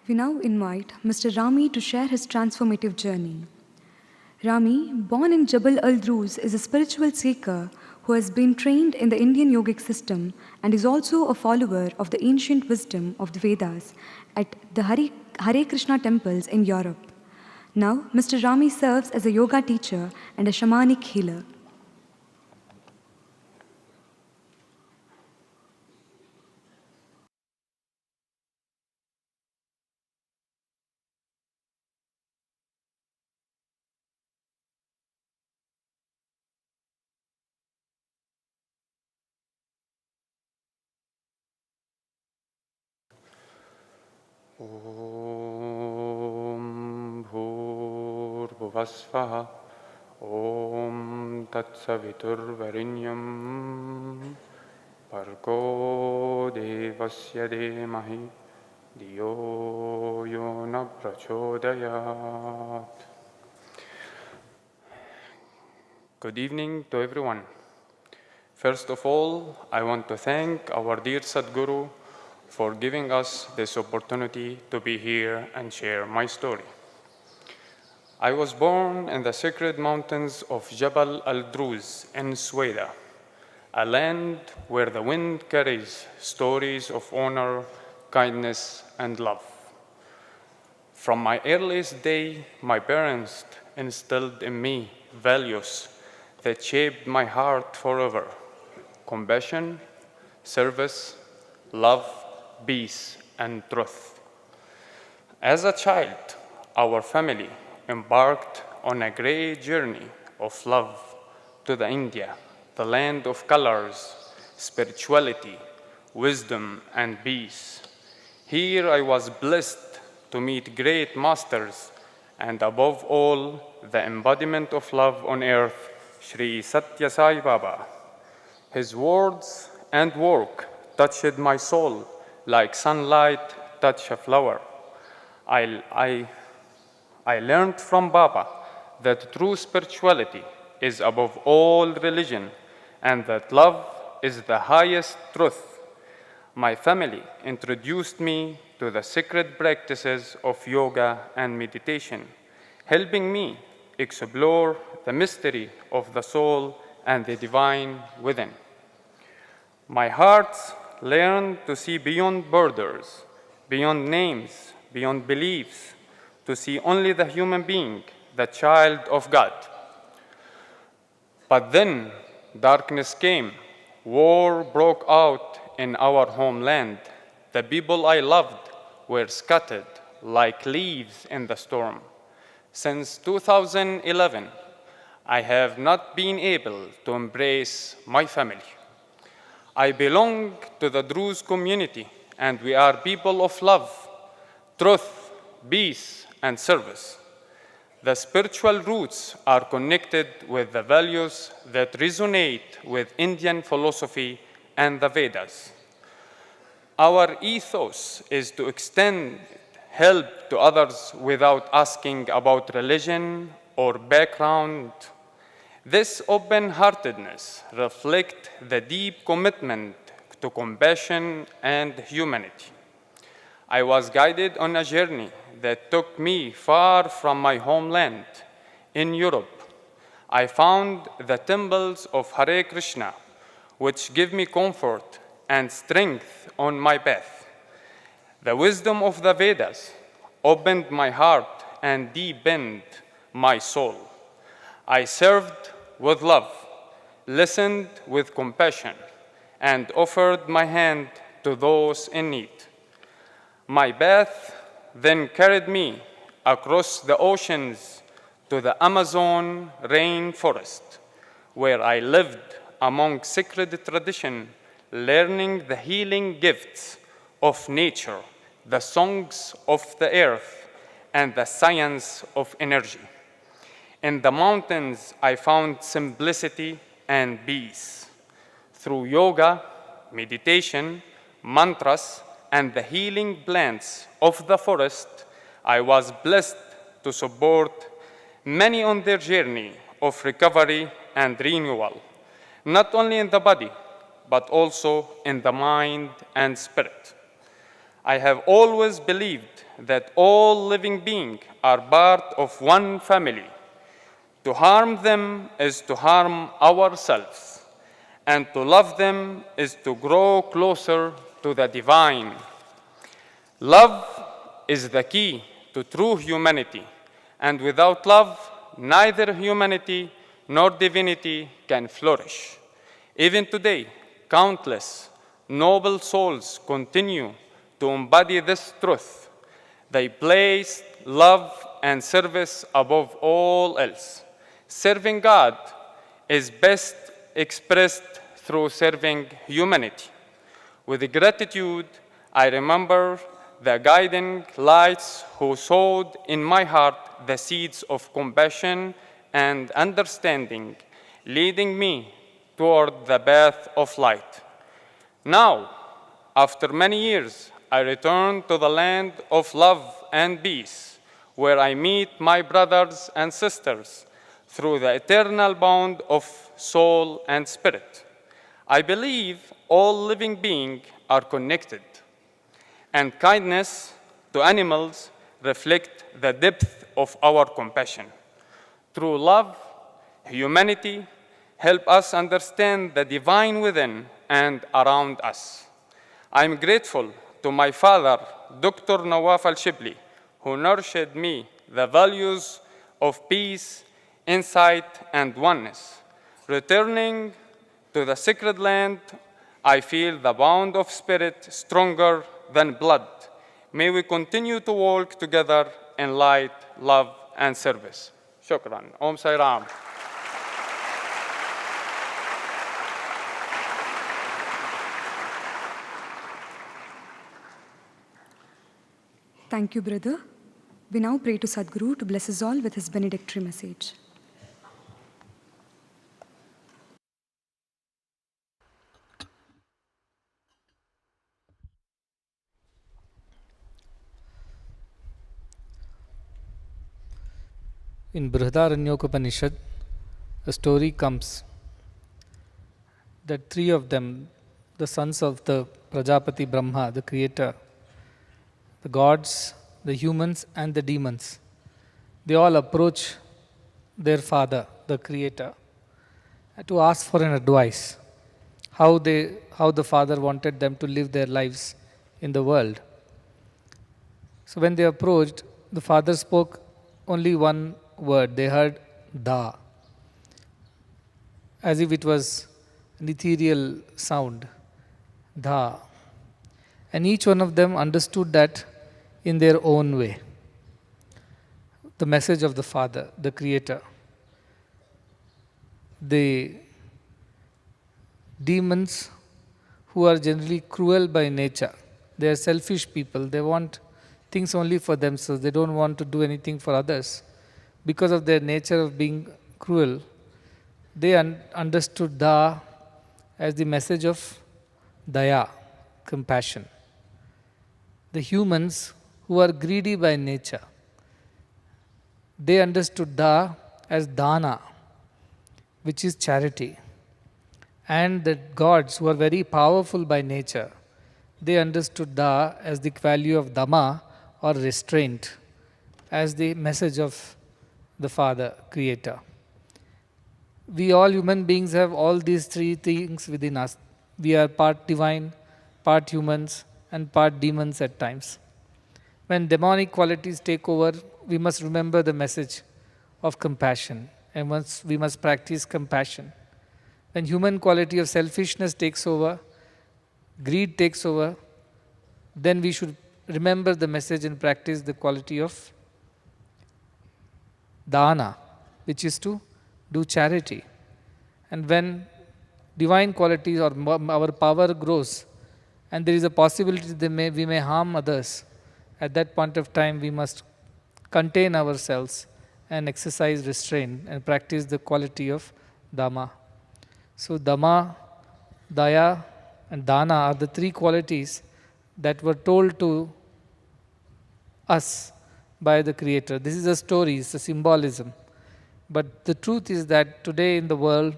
We now invite Mr. Rami to share his transformative journey. Rami, born in Jabal al-Druz, is a spiritual seeker who has been trained in the Indian yogic system and is also a follower of the ancient wisdom of the Vedas at the Hare Krishna temples in Europe. Now, Mr. Rami serves as a yoga teacher and a shamanic healer. ॐ भूर्भुवस्वः ॐ तत्सवितुर्वरेण्यं भर्गो देवस्य धीमहि धियो यो न प्रचोदयात्. Good evening to everyone. First of all, I want to thank our dear Sadhguru for giving us this opportunity to be here and share my story. I was born in the sacred mountains of Jabal al-Druz in Sweden, a land where the wind carries stories of honor, kindness, and love. From my earliest day, my parents instilled in me values that shaped my heart forever: compassion, service, love, peace, and truth. As a child, our family embarked on a great journey of love to the India, the land of colors, spirituality, wisdom, and peace. Here I was blessed to meet great masters and above all, the embodiment of love on earth, Sri Sathya Sai Baba. His words and work touched my soul like sunlight touch a flower. I learned from Baba that true spirituality is above all religion, and that love is the highest truth. My family introduced me to the sacred practices of yoga and meditation, helping me explore the mystery of the soul and the divine within. My heart learned to see beyond borders, beyond names, beyond beliefs, to see only the human being, the child of God. But then darkness came, war broke out in our homeland. The people I loved were scattered like leaves in the storm. Since 2011, I have not been able to embrace my family. I belong to the Druze community, and we are people of love, truth, peace, and service. The spiritual roots are connected with the values that resonate with Indian philosophy and the Vedas. Our ethos is to extend help to others without asking about religion or background. This open-heartedness reflects the deep commitment to compassion and humanity. I was guided on a journey that took me far from my homeland. In Europe, I found the temples of Hare Krishna, which give me comfort and strength on my path. The wisdom of the Vedas opened my heart and deepened my soul. I served with love, listened with compassion, and offered my hand to those in need. My path then carried me across the oceans to the Amazon rainforest, where I lived among sacred tradition, learning the healing gifts of nature, the songs of the earth, and the science of energy. In the mountains, I found simplicity and peace. Through yoga, meditation, mantras, and the healing plants of the forest, I was blessed to support many on their journey of recovery and renewal, not only in the body, but also in the mind and spirit. I have always believed that all living beings are part of one family. To harm them is to harm ourselves, and to love them is to grow closer to the divine. Love is the key to true humanity, and without love, neither humanity nor divinity can flourish. Even today, countless noble souls continue to embody this truth. They place love and service above all else. Serving God is best expressed through serving humanity. With gratitude, I remember the guiding lights who sowed in my heart the seeds of compassion and understanding, leading me toward the path of light. Now, after many years, I return to the land of love and peace, where I meet my brothers and sisters through the eternal bond of soul and spirit. I believe all living beings are connected, and kindness to animals reflect the depth of our compassion. Through love, humanity help us understand the divine within and around us. I am grateful to my father, Dr. Nawaf al-Shibli, who nurtured me the values of peace, insight, and oneness. Returning to the sacred land, I feel the bond of spirit stronger than blood. May we continue to walk together in light, love, and service. Shukran. Om Sai Ram. Thank you, brother. We now pray to Sadhguru to bless us all with his benedictory message. In Brihadaranyaka Upanishad, the story comes that three of them, the sons of the Prajapati Brahma, the creator, the gods, the humans and the demons, they all approach their father, the creator, to ask for an advice, how the father wanted them to live their lives in the world. So when they approached, the father spoke only one word. They heard Da, as if it was an ethereal sound, Da. And each one of them understood that in their own way. The message of the Father, the Creator. The demons, who are generally cruel by nature, they are selfish people. They want things only for themselves. They don't want to do anything for others. Because of their nature of being cruel, they understood Da as the message of Daya, compassion. The humans, who are greedy by nature, they understood Da as Dana, which is charity. And the gods, who are very powerful by nature, they understood Da as the value of Dhamma, or restraint, as the message of the Father, Creator. We all human beings have all these three things within us. We are part divine, part humans, and part demons at times. When demonic qualities take over, we must remember the message of compassion, and we must practice compassion. When human quality of selfishness takes over, greed takes over, then we should remember the message and practice the quality of Dana, which is to do charity. And when divine qualities or our power grows, and there is a possibility that we may harm others, at that point of time we must contain ourselves and exercise restraint and practice the quality of Dhamma. So Dhamma, Daya and Dana are the three qualities that were told to us by the Creator. This is a story, it's a symbolism. But the truth is that today in the world,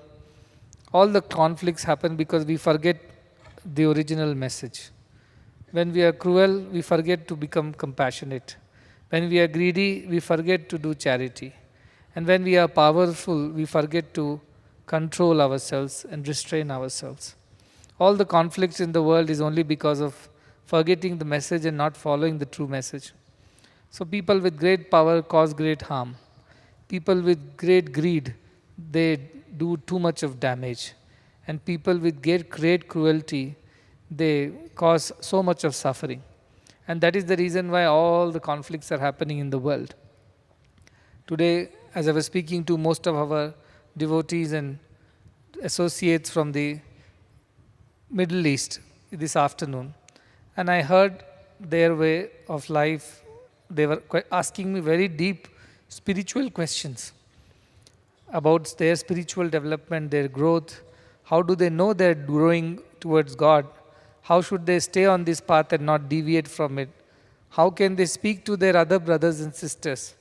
all the conflicts happen because we forget the original message. When we are cruel, we forget to become compassionate. When we are greedy, we forget to do charity. And when we are powerful, we forget to control ourselves and restrain ourselves. All the conflicts in the world is only because of forgetting the message and not following the true message. So people with great power cause great harm. People with great greed, they do too much of damage. And people with great cruelty, they cause so much of suffering. And that is the reason why all the conflicts are happening in the world. Today, as I was speaking to most of our devotees and associates from the Middle East this afternoon, and I heard their way of life. They were asking me very deep spiritual questions about their spiritual development, their growth. How do they know they're growing towards God? How should they stay on this path and not deviate from it? How can they speak to their other brothers and sisters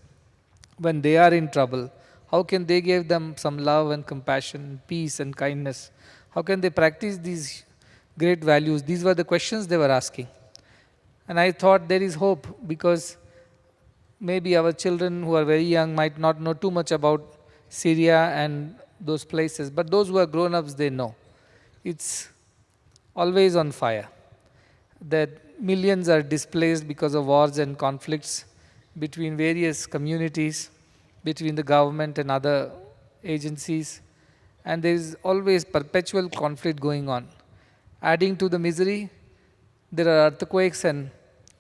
when they are in trouble? How can they give them some love and compassion, peace and kindness? How can they practice these great values? These were the questions they were asking. And I thought there is hope, because maybe our children who are very young might not know too much about Syria and those places, but those who are grown-ups, they know. It's always on fire. That millions are displaced because of wars and conflicts between various communities, between the government and other agencies, and there is always perpetual conflict going on. Adding to the misery, there are earthquakes and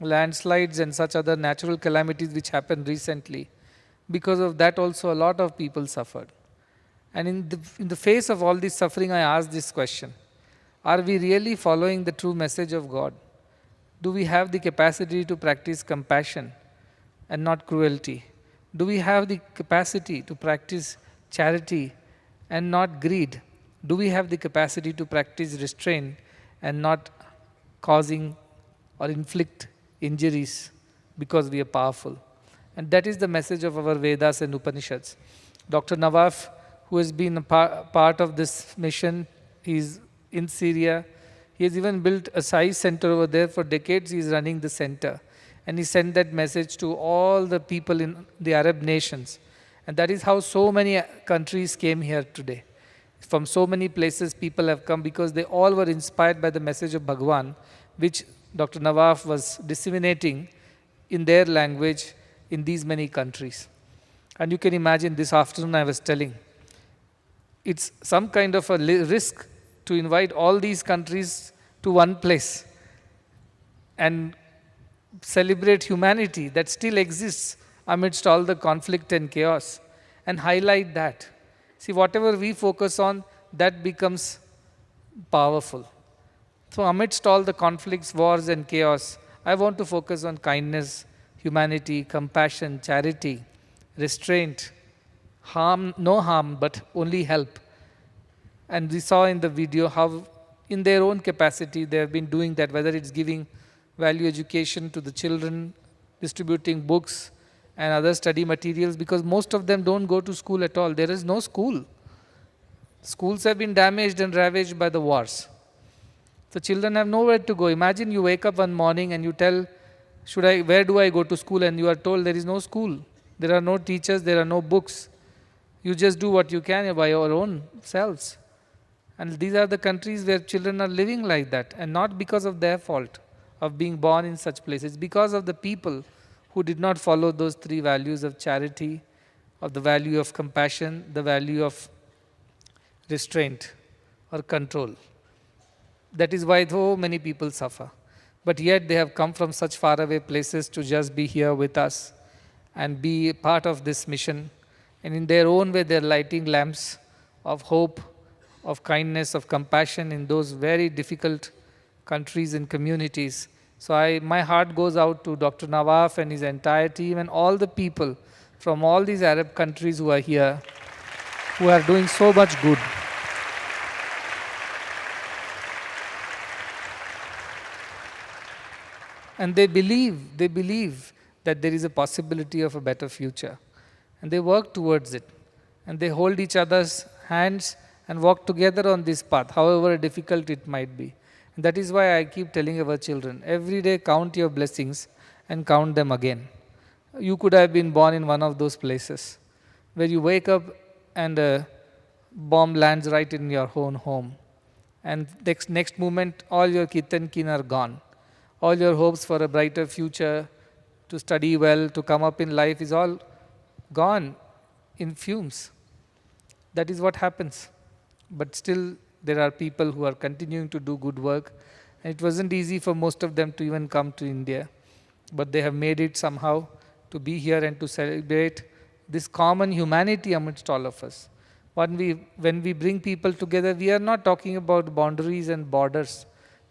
landslides and such other natural calamities which happened recently. Because of that also a lot of people suffered. And in the face of all this suffering, I asked this question: are we really following the true message of God? Do we have the capacity to practice compassion and not cruelty? Do we have the capacity to practice charity and not greed? Do we have the capacity to practice restraint and not causing or inflict injuries because we are powerful? And that is the message of our Vedas and Upanishads. Dr. Nawaf, who has been a part of this mission. He's in Syria. He has even built a Sai center over there. For decades, he is running the center. And he sent that message to all the people in the Arab nations. And that is how so many countries came here today. From so many places, people have come because they all were inspired by the message of Bhagwan, which Dr. Nawaf was disseminating in their language in these many countries. And you can imagine, this afternoon I was telling, it's some kind of a risk to invite all these countries to one place and celebrate humanity that still exists amidst all the conflict and chaos, and highlight that. See, whatever we focus on, that becomes powerful. So amidst all the conflicts, wars and chaos, I want to focus on kindness, humanity, compassion, charity, restraint, no harm, but only help. And we saw in the video how in their own capacity they have been doing that, whether it's giving value education to the children, distributing books and other study materials, because most of them don't go to school at all. There is no school. Schools have been damaged and ravaged by the wars. So children have nowhere to go. Imagine you wake up one morning and you tell, where do I go to school? And you are told there is no school. There are no teachers, there are no books. You just do what you can by your own selves. And these are the countries where children are living like that, and not because of their fault of being born in such places, because of the people who did not follow those three values of charity, of the value of compassion, the value of restraint or control. That is why so many people suffer. But yet they have come from such faraway places to just be here with us and be a part of this mission. And in their own way, they're lighting lamps of hope, of kindness, of compassion in those very difficult countries and communities. So my heart goes out to Dr. Nawaf and his entire team and all the people from all these Arab countries who are here, who are doing so much good. And they believe that there is a possibility of a better future. And they work towards it. And they hold each other's hands and walk together on this path, however difficult it might be. And that is why I keep telling our children, every day count your blessings and count them again. You could have been born in one of those places where you wake up and a bomb lands right in your own home. And next moment, all your kith and kin are gone. All your hopes for a brighter future, to study well, to come up in life is all gone in fumes. That is what happens. But still, there are people who are continuing to do good work. And it wasn't easy for most of them to even come to India. But they have made it somehow to be here and to celebrate this common humanity amidst all of us. When we bring people together, we are not talking about boundaries and borders.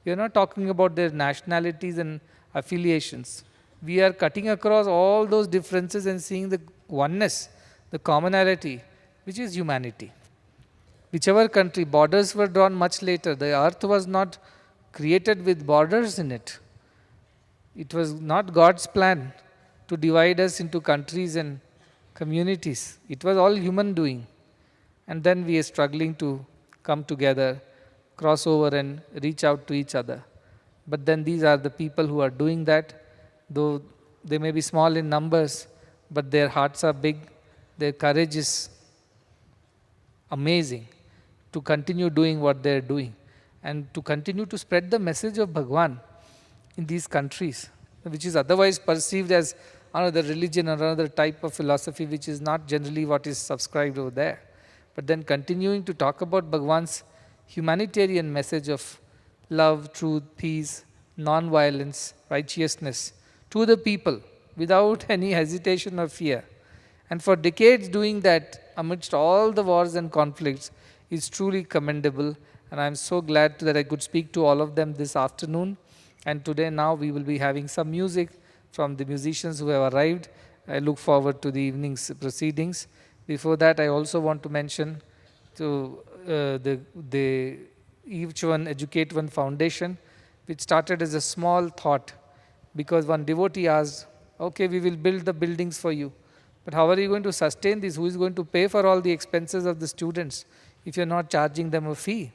We are not talking about their nationalities and affiliations. We are cutting across all those differences and seeing the oneness, the commonality, which is humanity. Whichever country, borders were drawn much later. The earth was not created with borders in it. It was not God's plan to divide us into countries and communities. It was all human doing. And then we are struggling to come together, cross over and reach out to each other. But then these are the people who are doing that, though they may be small in numbers, but their hearts are big, their courage is amazing to continue doing what they're doing and to continue to spread the message of Bhagwan in these countries, which is otherwise perceived as another religion or another type of philosophy, which is not generally what is subscribed over there. But then continuing to talk about Bhagwan's humanitarian message of love, truth, peace, non-violence, righteousness to the people without any hesitation or fear. And for decades doing that amidst all the wars and conflicts is truly commendable. And I'm so glad that I could speak to all of them this afternoon. And today now we will be having some music from the musicians who have arrived. I look forward to the evening's proceedings. Before that, I also want to mention to the Each One Educate One Foundation, which started as a small thought because one devotee asked, okay, we will build the buildings for you, But how are you going to sustain this? Who is going to pay for all the expenses of the students if you're not charging them a fee?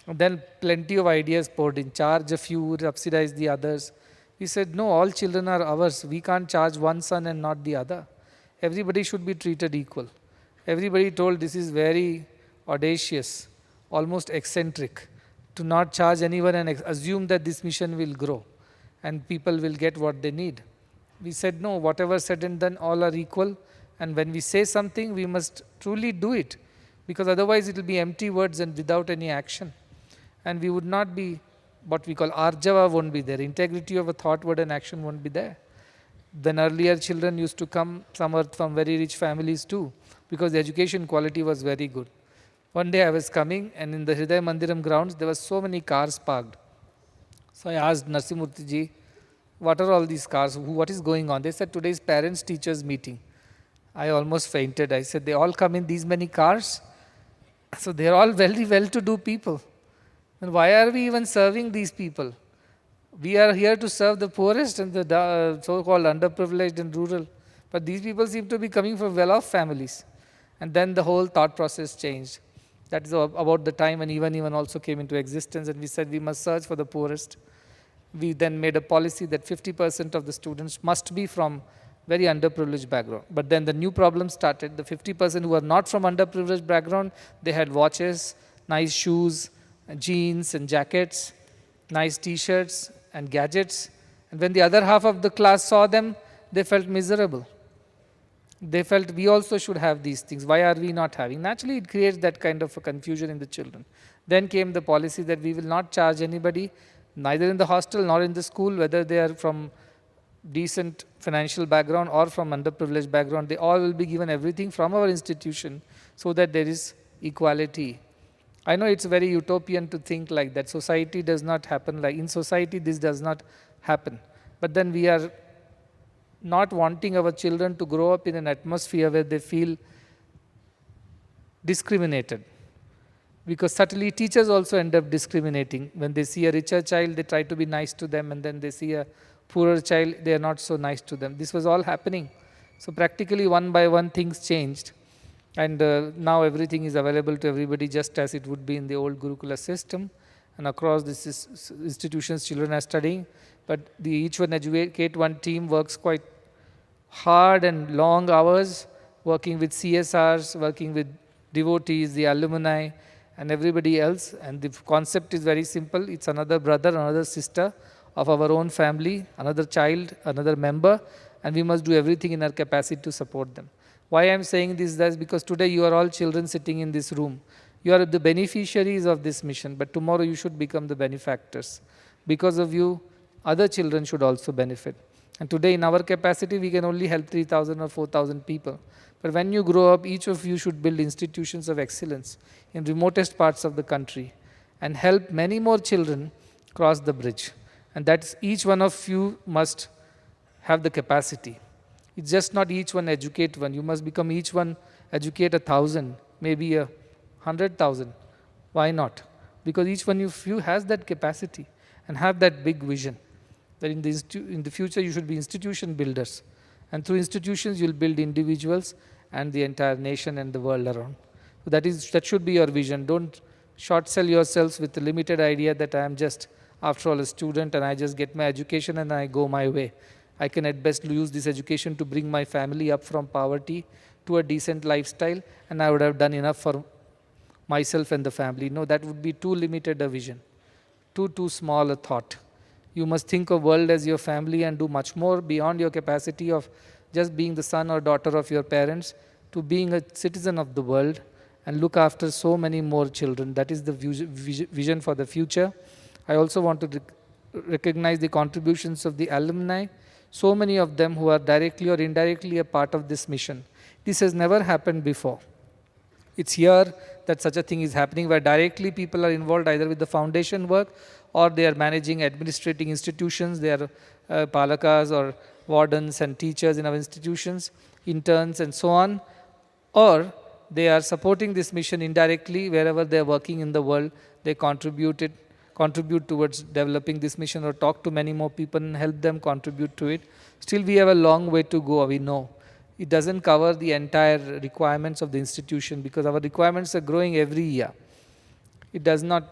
And then plenty of ideas poured in. Charge a few, subsidize the others. We said, no, all children are ours. We can't charge one son and not the other. Everybody should be treated equal. Everybody told this is very audacious, almost eccentric, to not charge anyone and assume that this mission will grow and people will get what they need. We said, no, whatever said and done, all are equal. And when we say something, we must truly do it, because otherwise it will be empty words and without any action. And we would not be, what we call arjava won't be there. Integrity of a thought, word and action won't be there. Then earlier children used to come, some are from very rich families too, because the education quality was very good. One day I was coming, and in the Hriday Mandiram grounds, there were so many cars parked. So I asked Narsimurthy ji, what are all these cars? What is going on? They said, today's parents teachers meeting. I almost fainted. I said, they all come in these many cars? So they are all very well-to-do people. And why are we even serving these people? We are here to serve the poorest and the so-called underprivileged and rural. But these people seem to be coming from well-off families. And then the whole thought process changed. That is about the time when even also came into existence, and we said we must search for the poorest. We then made a policy that 50% of the students must be from very underprivileged background. But then the new problem started. The 50% who are not from underprivileged background, they had watches, nice shoes, jeans and jackets, nice t-shirts and gadgets. And when the other half of the class saw them, they felt miserable. They felt we also should have these things. Why are we not having? Naturally, it creates that kind of a confusion in the children. Then came the policy that we will not charge anybody, neither in the hostel nor in the school, whether they are from decent financial background or from underprivileged background. They all will be given everything from our institution, so that there is equality. I know it's very utopian to think like that. Society does not happen like, in society this does not happen. But then we are not wanting our children to grow up in an atmosphere where they feel discriminated. Because subtly teachers also end up discriminating. When they see a richer child, they try to be nice to them, and then they see a poorer child, they are not so nice to them. This was all happening. So practically one by one things changed. And now everything is available to everybody, just as it would be in the old Gurukula system. And across these institutions, children are studying. But the Each One Educate One team works quite hard and long hours, working with CSRs, working with devotees, the alumni, and everybody else. And the concept is very simple. It's another brother, another sister of our own family, another child, another member, and we must do everything in our capacity to support them. Why I am saying this is because today you are all children sitting in this room. You are the beneficiaries of this mission, but tomorrow you should become the benefactors. Because of you, other children should also benefit. And today in our capacity, we can only help 3,000 or 4,000 people. But when you grow up, each of you should build institutions of excellence in remotest parts of the country and help many more children cross the bridge. And that's each one of you must have the capacity. It's just not each one educate one. You must become each one educate 1,000, maybe 100,000. Why not? Because each one of you has that capacity and have that big vision. That in the future you should be institution builders. And through institutions you'll build individuals and the entire nation and the world around. So that should be your vision. Don't short sell yourselves with the limited idea that I am just, after all, a student and I just get my education and I go my way. I can at best use this education to bring my family up from poverty to a decent lifestyle, and I would have done enough for myself and the family. No, that would be too limited a vision, too small a thought. You must think of world as your family and do much more beyond your capacity of just being the son or daughter of your parents to being a citizen of the world and look after so many more children. That is the vision for the future. I also want to recognize the contributions of the alumni, so many of them who are directly or indirectly a part of this mission. This has never happened before. It's here that such a thing is happening, where directly people are involved either with the foundation work or they are managing, administrating institutions. They are palakas or wardens and teachers in our institutions, interns and so on. Or they are supporting this mission indirectly wherever they are working in the world. They contribute towards developing this mission, or talk to many more people and help them contribute to it. Still we have a long way to go, we know. it doesn't cover the entire requirements of the institution, because our requirements are growing every year. It does not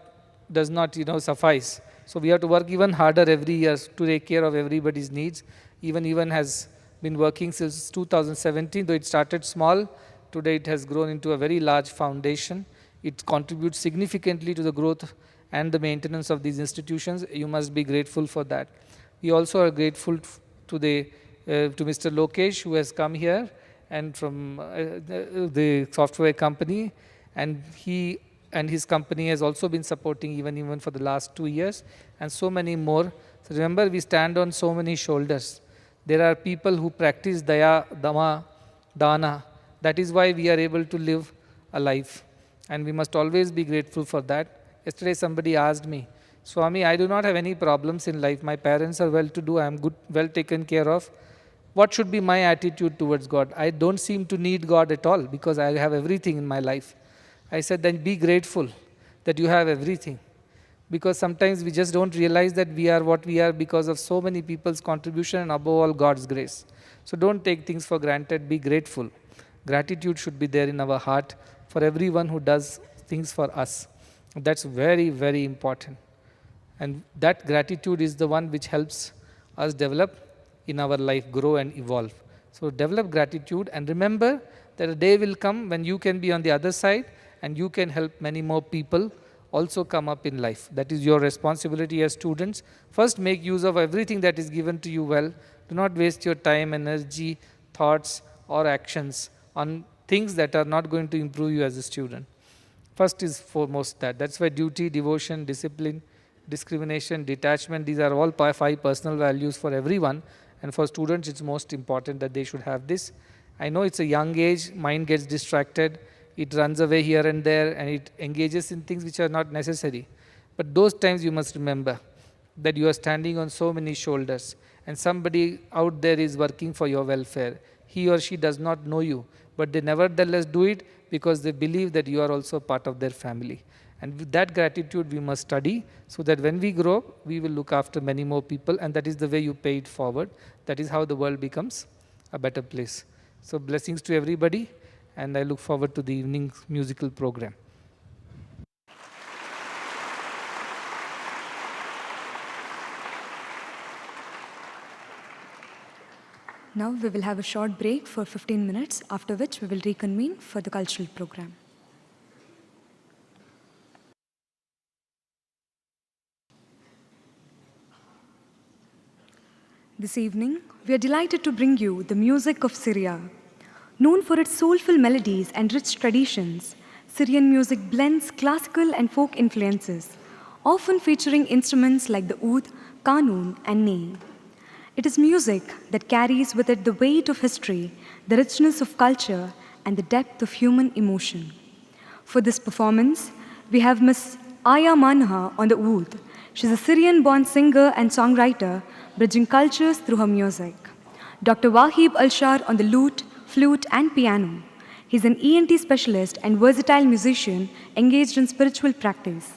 suffice. So we have to work even harder every year to take care of everybody's needs. Even has been working since 2017, though it started small. Today it has grown into a very large foundation. It contributes significantly to the growth and the maintenance of these institutions. You must be grateful for that. We also are grateful to Mr. Lokesh, who has come here and from the software company, and he and his company has also been supporting even for the last 2 years, and so many more. So remember, we stand on so many shoulders. There are people who practice daya, dama, dana. That is why we are able to live a life, and we must always be grateful for that. Yesterday somebody asked me, Swami, I do not have any problems in life. My parents are well-to-do. I am well taken care of. What should be my attitude towards God? I don't seem to need God at all because I have everything in my life. I said, then be grateful that you have everything. Because sometimes we just don't realize that we are what we are because of so many people's contribution and above all God's grace. So don't take things for granted, be grateful. Gratitude should be there in our heart for everyone who does things for us. That's very, very important. And that gratitude is the one which helps us develop in our life, grow and evolve. So develop gratitude, and remember that a day will come when you can be on the other side and you can help many more people also come up in life. That is your responsibility as students. First, make use of everything that is given to you well. Do not waste your time, energy, thoughts or actions on things that are not going to improve you as a student. First is foremost that. That's why duty, devotion, discipline, discrimination, detachment, these are all 5 personal values for everyone, and for students it's most important that they should have this. I know it's a young age, mind gets distracted, it runs away here and there, and it engages in things which are not necessary. But those times you must remember that you are standing on so many shoulders, and somebody out there is working for your welfare. He or she does not know you, but they nevertheless do it because they believe that you are also part of their family. And with that gratitude we must study, so that when we grow, we will look after many more people, and that is the way you pay it forward. That is how the world becomes a better place. So blessings to everybody, and I look forward to the evening musical program. Now we will have a short break for 15 minutes, after which we will reconvene for the cultural program. This evening, we are delighted to bring you the music of Syria. Known for its soulful melodies and rich traditions, Syrian music blends classical and folk influences, often featuring instruments like the oud, qanun, and ney. It is music that carries with it the weight of history, the richness of culture, and the depth of human emotion. For this performance, we have Miss Aya Manha on the oud. She's a Syrian-born singer and songwriter, bridging cultures through her music. Dr. Wahib Alshar on the lute, flute, and piano. He's an ENT specialist and versatile musician engaged in spiritual practice.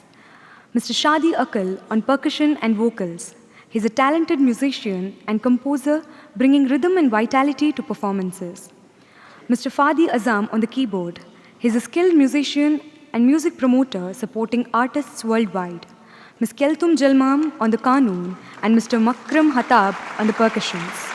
Mr. Shadi Akal on percussion and vocals. He's a talented musician and composer, bringing rhythm and vitality to performances. Mr. Fadi Azam on the keyboard. He's a skilled musician and music promoter supporting artists worldwide. Ms. Keltum Jalmam on the qanun and Mr. Makram Hatab on the percussions.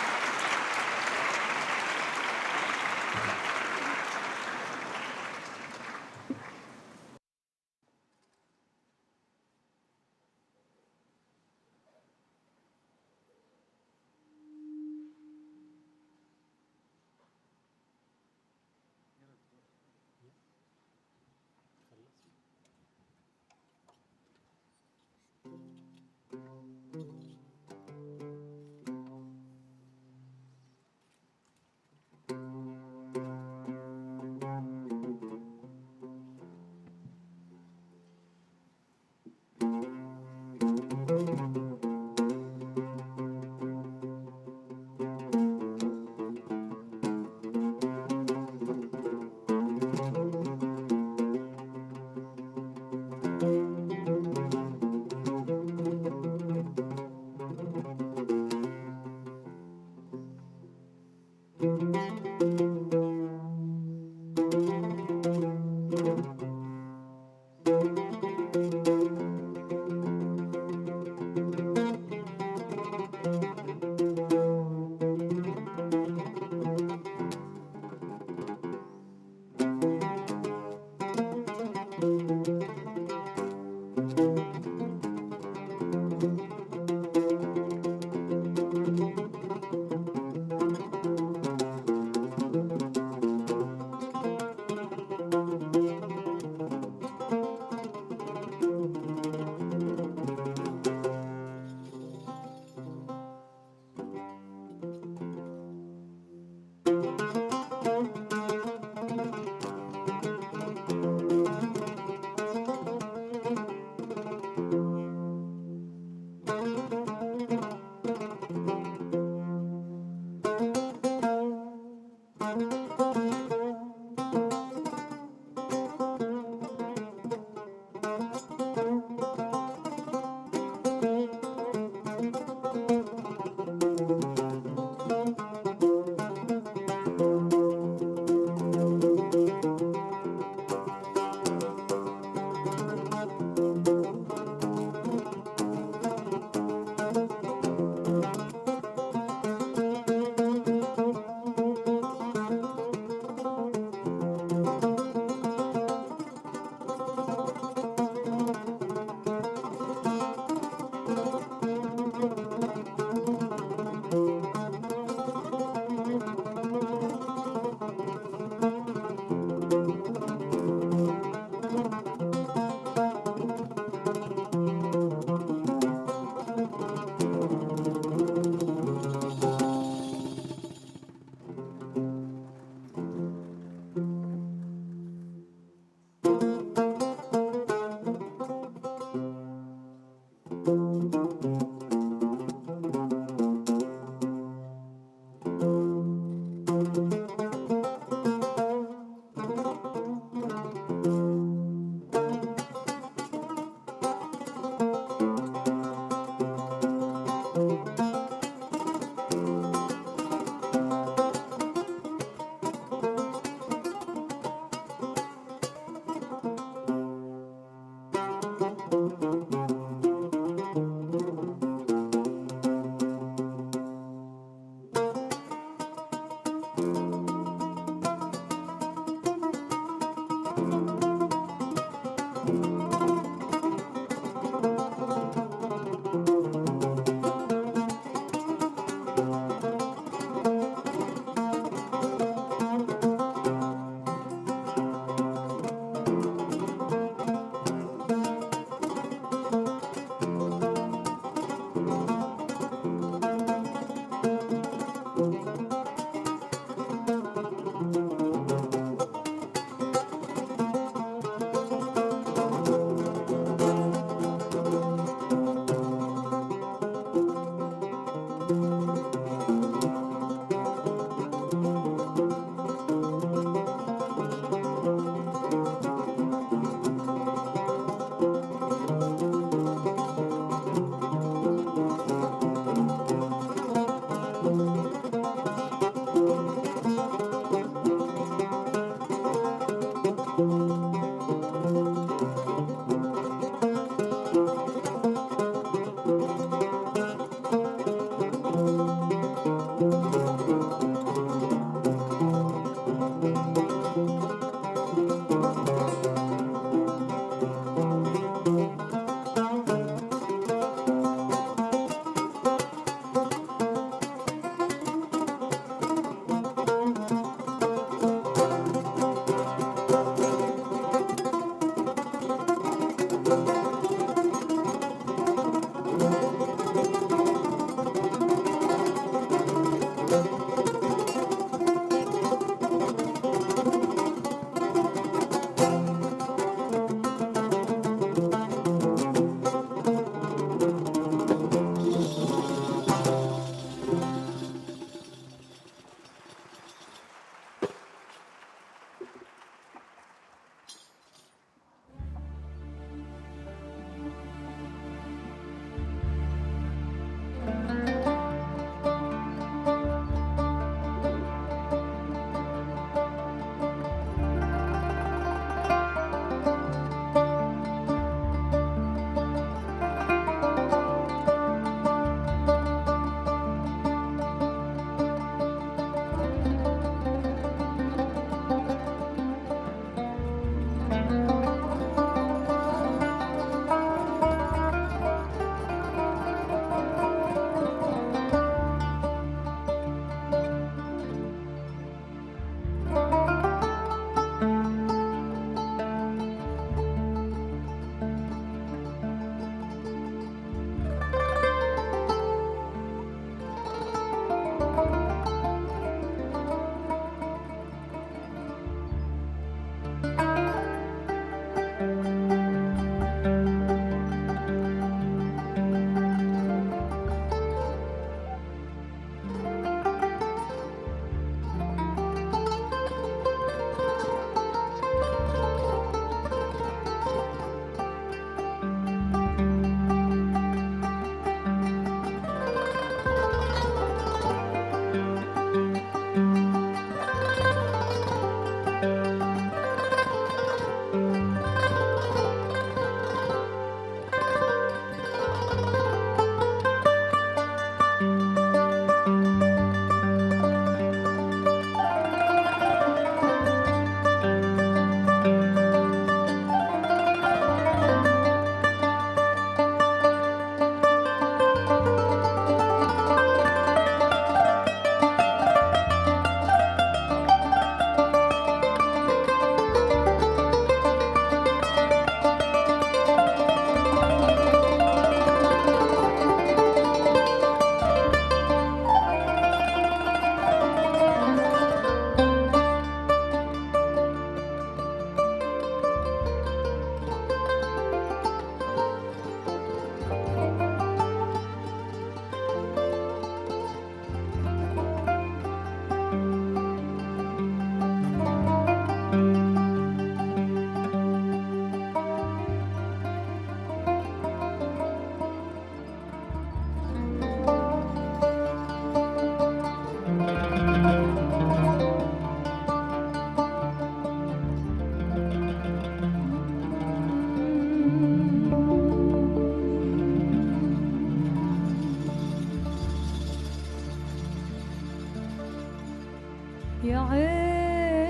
يا عين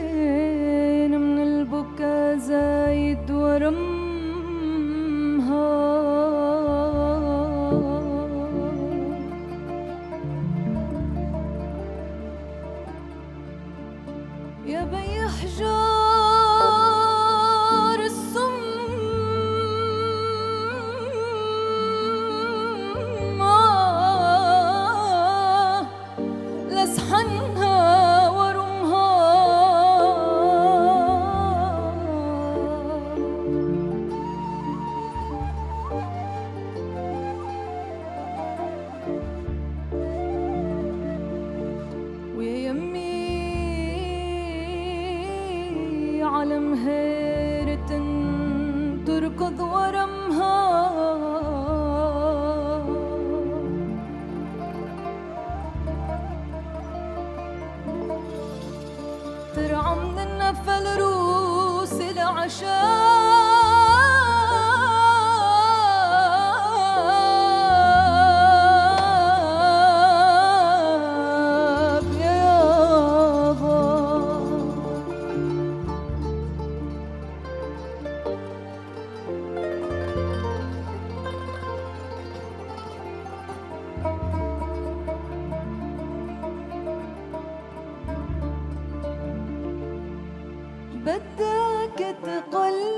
من البكا زايد ورمها يا بي حجار السم لسحنها على مهيرة تركض ورمها ترعى من النفل روس العشاب يا يابا بدك تقل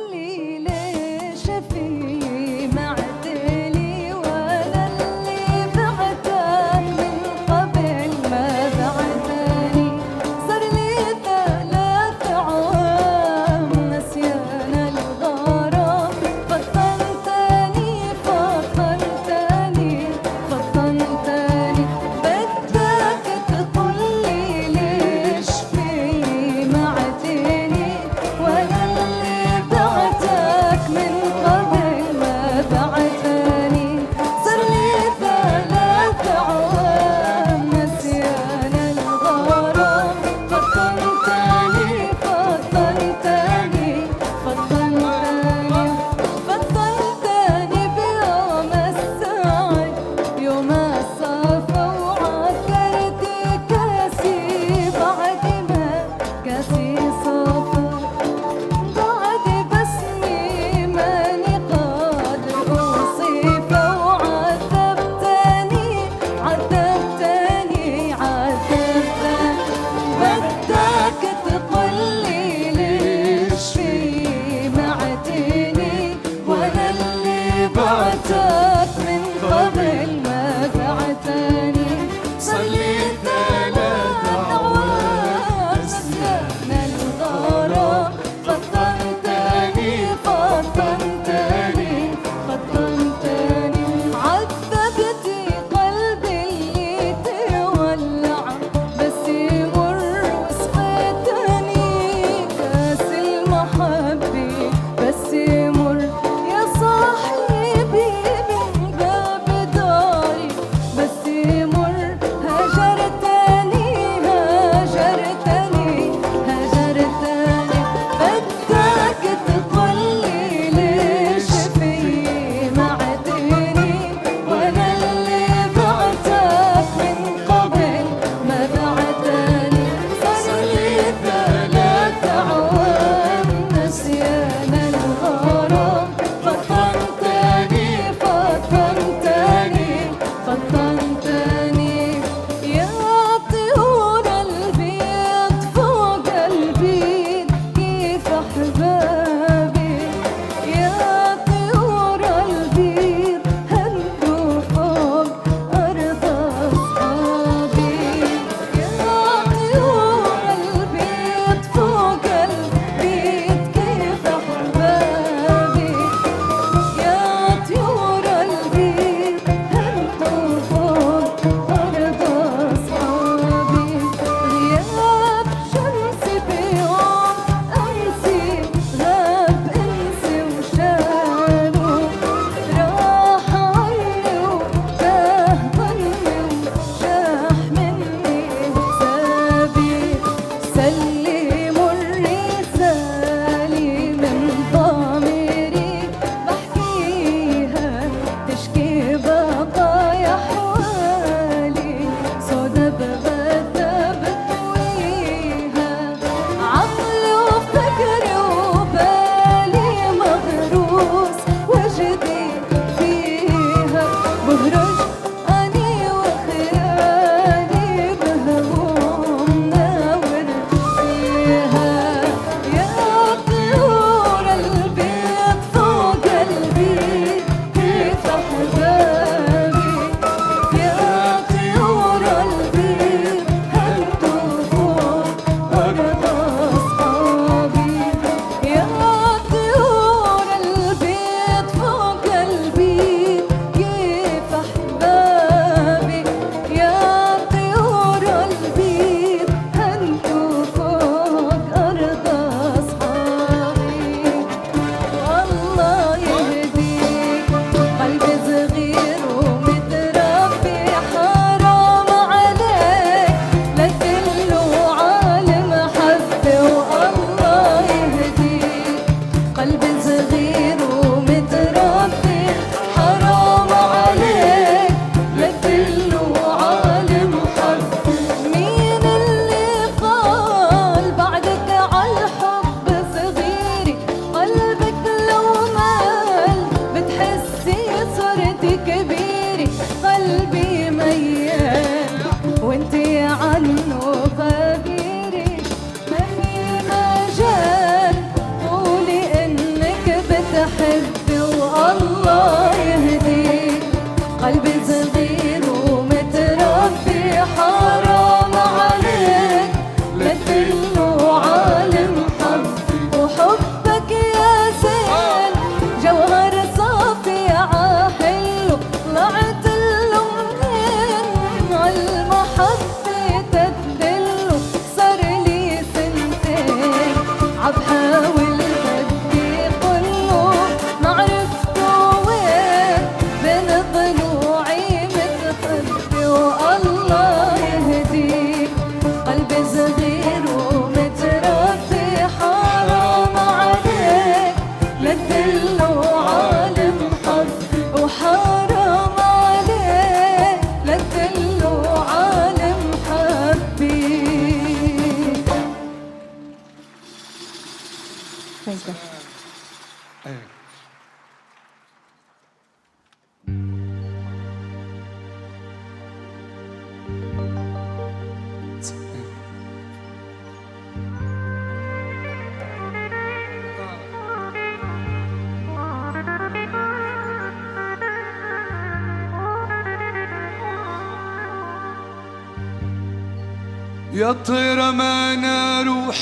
يا طيرة ما نروح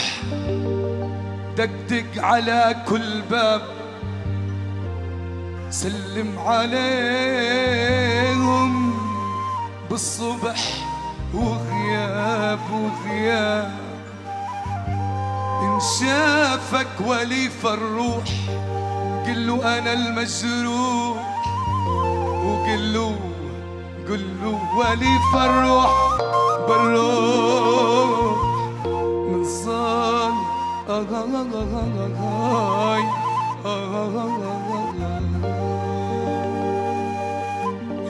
دقدق على كل باب، سلم عليهم بالصبح وغياب وغياب. إن شافك ولي فروح قل له أنا المجروح، وقل له ولي فروح بالروح من صال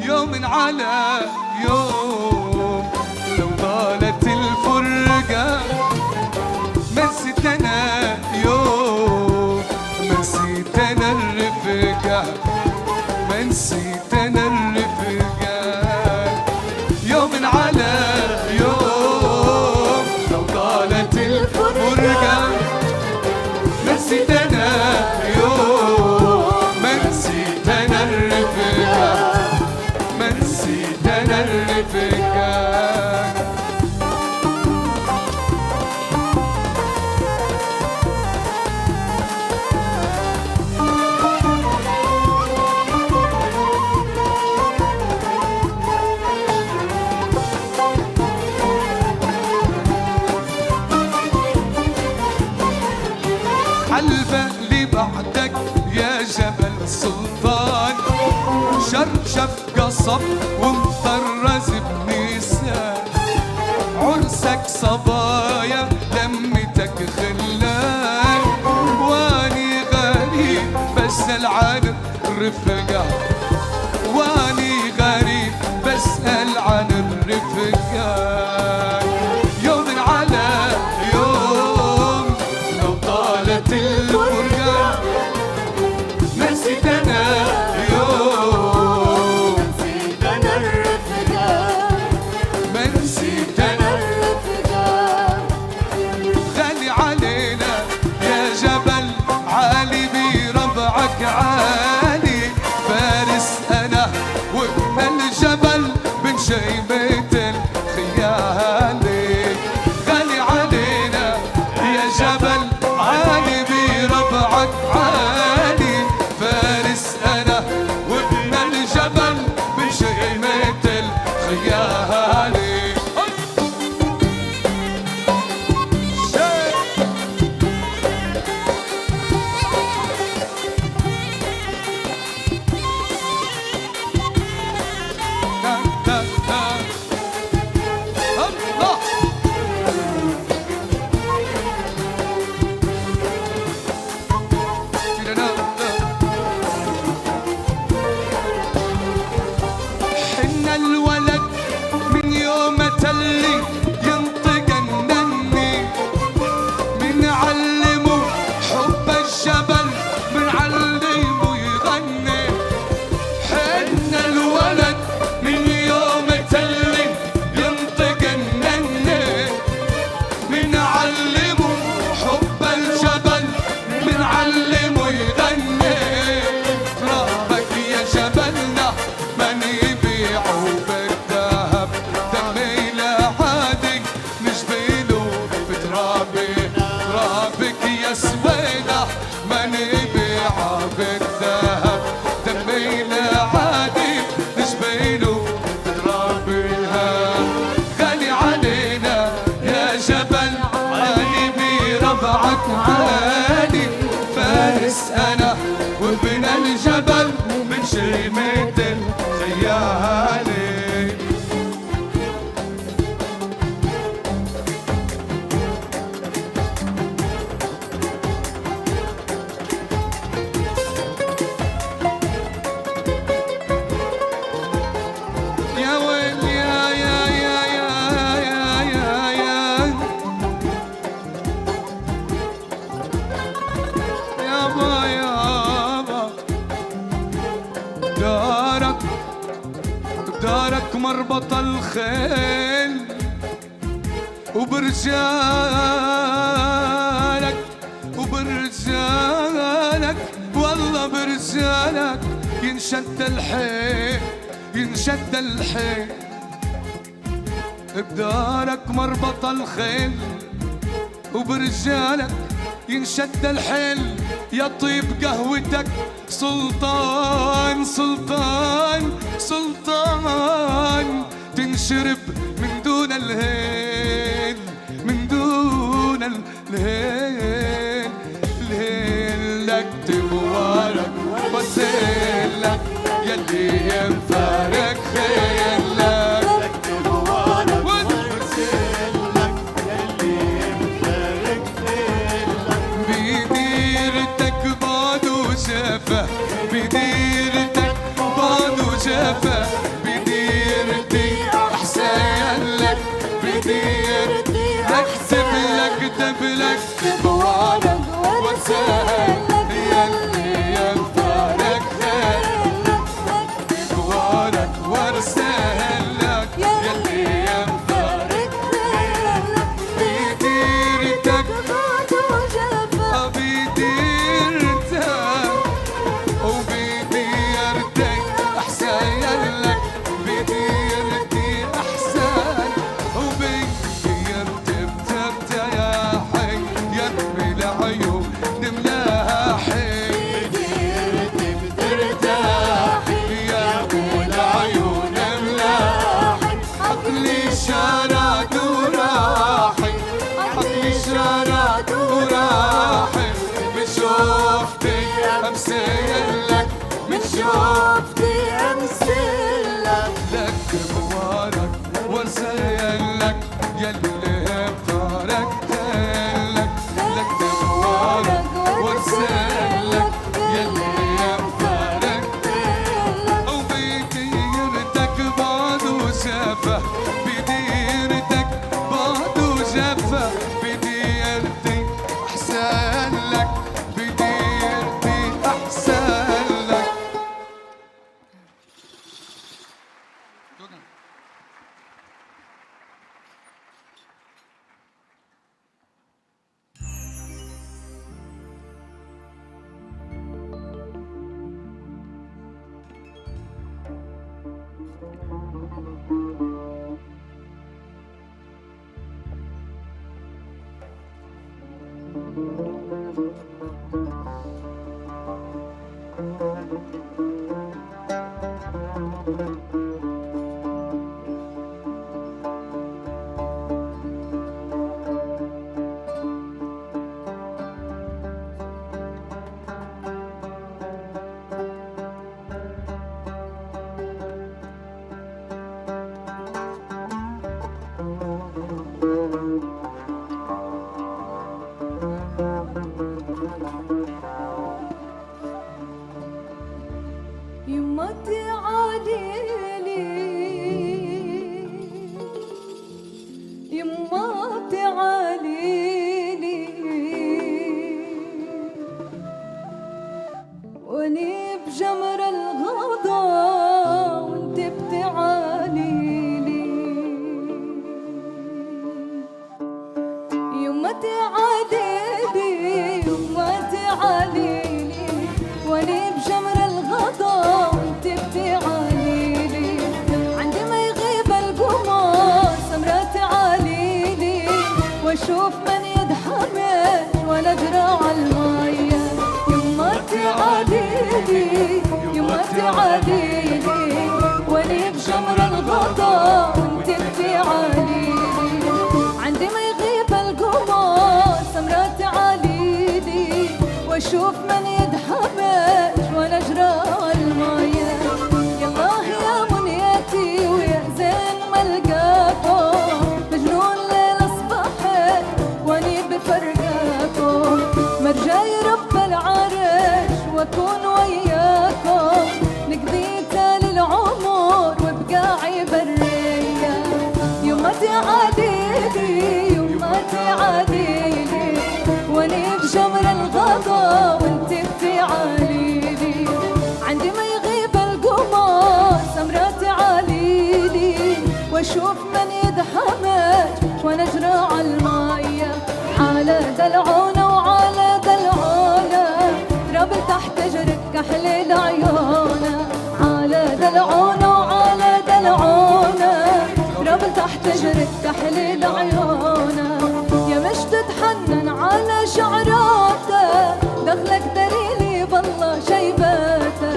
يوم على يوم لو طالت الفرقة ما نسيت أنا يوم، ما نسيت أنا الرفقة، ما نسيت أنا الرفقة. يوم على يوم لو طالت الفرقة ما نسيت أنا يوم، ما نسيت أنا الرفقة، ما نسيت أنا الرفقة. حلبة بعدك يا جبل السلطان، شرشف قصب ومطرز بنيسان، عرسك صبايا لمتك خلان، واني غريب بسأل عن الرفقة، واني غريب بسأل عن الرفقة. يوم على يوم لو طالت الفرقة ما نسيت أنا يوم، ما نسيت أنا الرفقة، ما نسيت أنا الرفقة. غالي علينا يا جبل عالي بربعك عالي، فارس مربط الخيل وبرجالك وبرجالك والله برجالك ينشد الحيل ينشد الحيل بدارك مربط الخيل وبرجالك ينشد الحيل يا طيب قهوتك سلطان سلطان سلطان تنشرب من دون الهيل من دون الهيل الهيل لك تبوارك وسيلك يلي ينفارك خيلك تبوارك وسيلك يلي ينفارك خيلك بديرتك بعد وشافه بديرتك بعد وشافه بديرتي احسن لك بديرتي اكتب لك كتب لك تبوارك وسيلك يلي ينفارك خيلك تبوارك وسيلك يلي ينفارك خيلك بديرتك بعد وشافه بديرتك وبديرتك احسن لك بديرتي احسن وبديرتي بتبت يا حي يا العيون نملاها حي بديرتي بترتاحي يا ابو العيون نملاها حي عقلي شرد وراحي عقلي شرد وراحي من شوفتي امثلك من شوفتي امثلك لك مبارك وارسلك يلي بطارك لك لك مبارك وارسلك يلي بطارك وبديرتك بعد وشافه بديرتك بعد وشافه بديرتي احسن لك بديرتي احسن لك. يما تعاليلي يما تعاليلي واني بجمر الغضا وانت بتعاليلي يما تعاليلي يما تعاليلي واني بجمر الغضا وانت بتعاليلي عندما يغيب القمر سمرة تعاليلي واشوف من يدحرج ولا اجرى على المية يما تعاليلي يما تعاليلي واني بجمر الغضا وانت بتعاليلي عندما يغيب القمر سمرة تعاليلي واشوف من يدحرج ولا اجرى المية يالله يا منيتي ويا زين ملقاكم مجنون ليل اصبحت واني بفرقاكم مرجاي رب العرش واكون وياكم نقضي تالي العمر وبقاعي برية يما تعاليلي يما تعاليلي واني بجمر الغضا وانت بتعاليلي عندما يغيب القمر سمرة تعاليلي شوف من يدحمج ونجرى عالمية على دلعونة وعلى دلعونة رابل تحت جرك كحليل عيونة على دلعونة وعلى دلعونة رابل تحت جرك كحليل عيونة يا مش تتحنن على شعراته دخلك دليلي بالله شيباته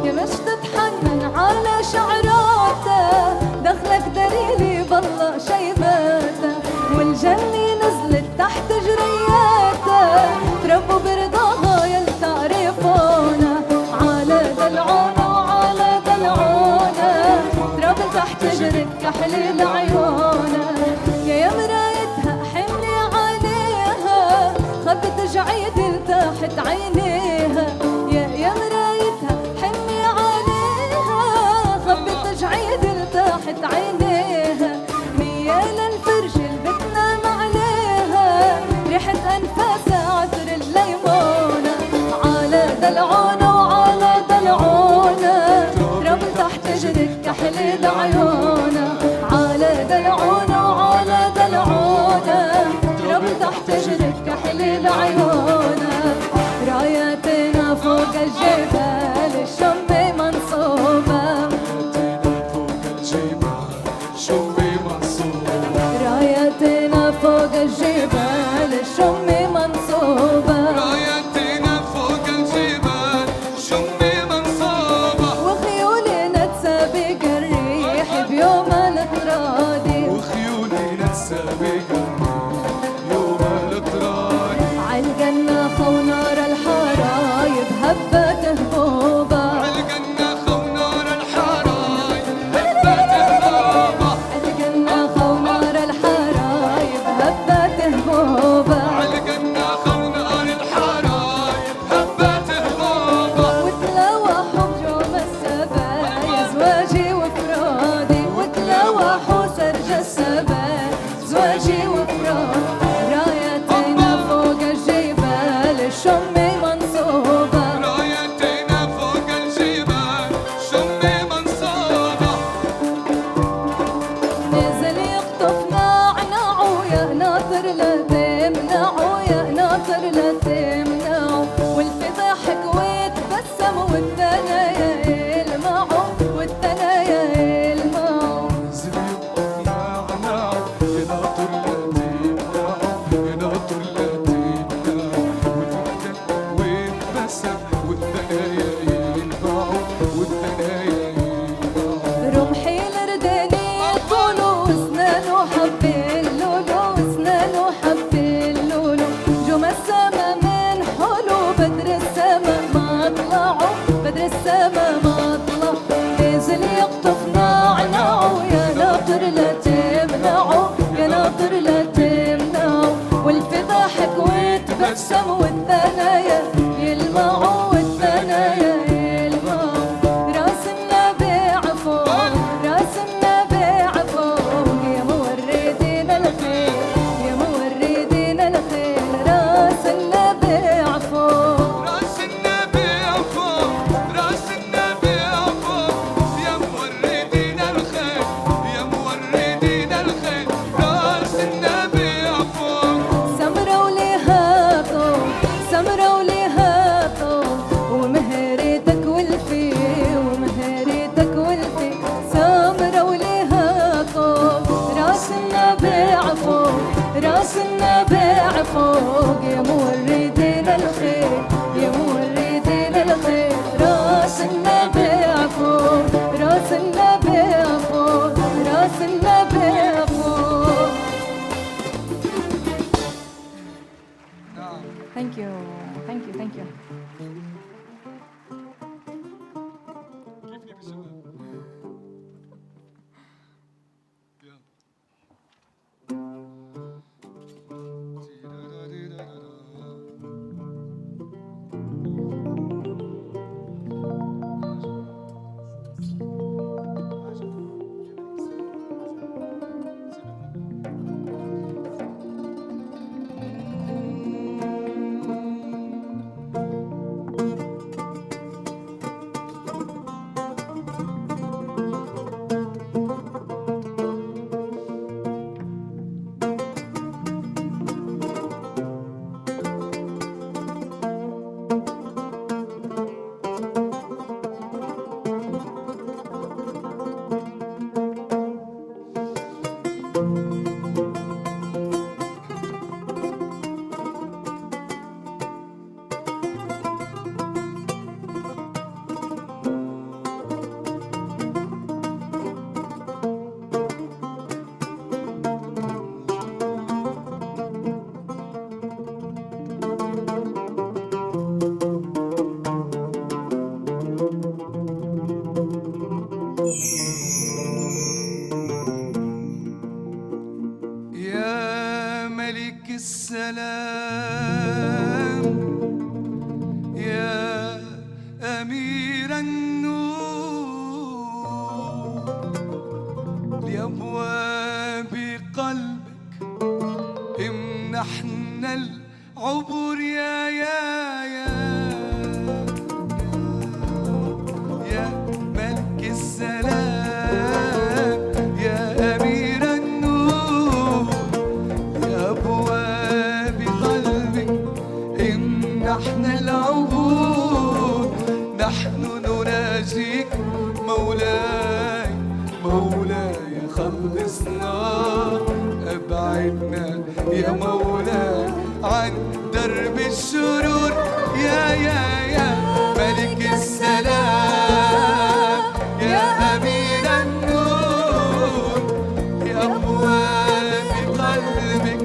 يا مش تتحنن على شعراته دخلك دليلي بالله شيباته والجنة نزلت تحت جرياته تربوا برضاها يلتعرفونا على دلعونا وعلى دلعونا تربوا تحت جرك كحليل عيونا يا مرايتها حملي عليها خبت جعيد التحت عينيها يا مرايتها حملي عليها خبت جعيد التحت عينيها مية للفرج اللي بتنام عليها ريحة أنفاسها عطر الليمونة على دلعونة وعلى دلعونة رب تحت جرك كحليل عيونة على دلعونة وعلى دلعونة رب تحت جرك كحليل عيونة راياتنا فوق الجبال الشم منصوبة راياتنا فوق الجبال الشم منصوبة رايتنا فوق الجبال شمي منصوبة وخيولنا تسابق الريح بيوم الترادي وخيولنا تسابق يوم التراد عالجنة ونار الحرايب هبت هبوبة عالجنة ونار الحرايب هبت هبوبة عالجنة ونار الحرايب هبت هبوبة عالجنة ونار الحرايب هبت هبوبة وتلاوحوا بجوم السبايا زواجي وفرادي وتلاوحوا سرج السبايا زواجي وفرادي رايتنا فوق الجبال الشمي منصوبة رايتنا فوق الجبال شمي منصوبة نزل يقطف نعنعو يا ناطر لا تمنعو يا ناطر لا تمنعو والفضاحك وتبسم والثنايا يلمعو والثنايا يلمعو نزل يقطف نعناع يا ناطر لا تمنع يا ناطر لا تمنع والفضاحك وتبسم والثنايا يلمعوا والثنايا يلمعوا رمحي الرداني طولو واسنانو حب اللولو واسنانو حب اللولو جم السما من حلو بدر السما ما طلعوا بدر السما ما طلعوا نزل يقطف نعنعو يا ناطر لا تمنعوا يا ناطر لا تمنعوا والفضاحك وتبسم والثنايا يلمعوا والثنايا يلمعوا راس النبي فوق راس النبي فوق يا موردين الخير يا موردين الخير راس النبي فوق راس النبي فوق راس النبي أمير النور لأبواب قلبك امنحنا العبور يا ملك السلام يا أمير النور لأبواب قلبك امنحنا العبور نحن نناجيك مولاي مولاي خلصنا أبعدنا يا مولاي عن درب الشرور يا ملك السلام يا أمير النور لأبواب قلبك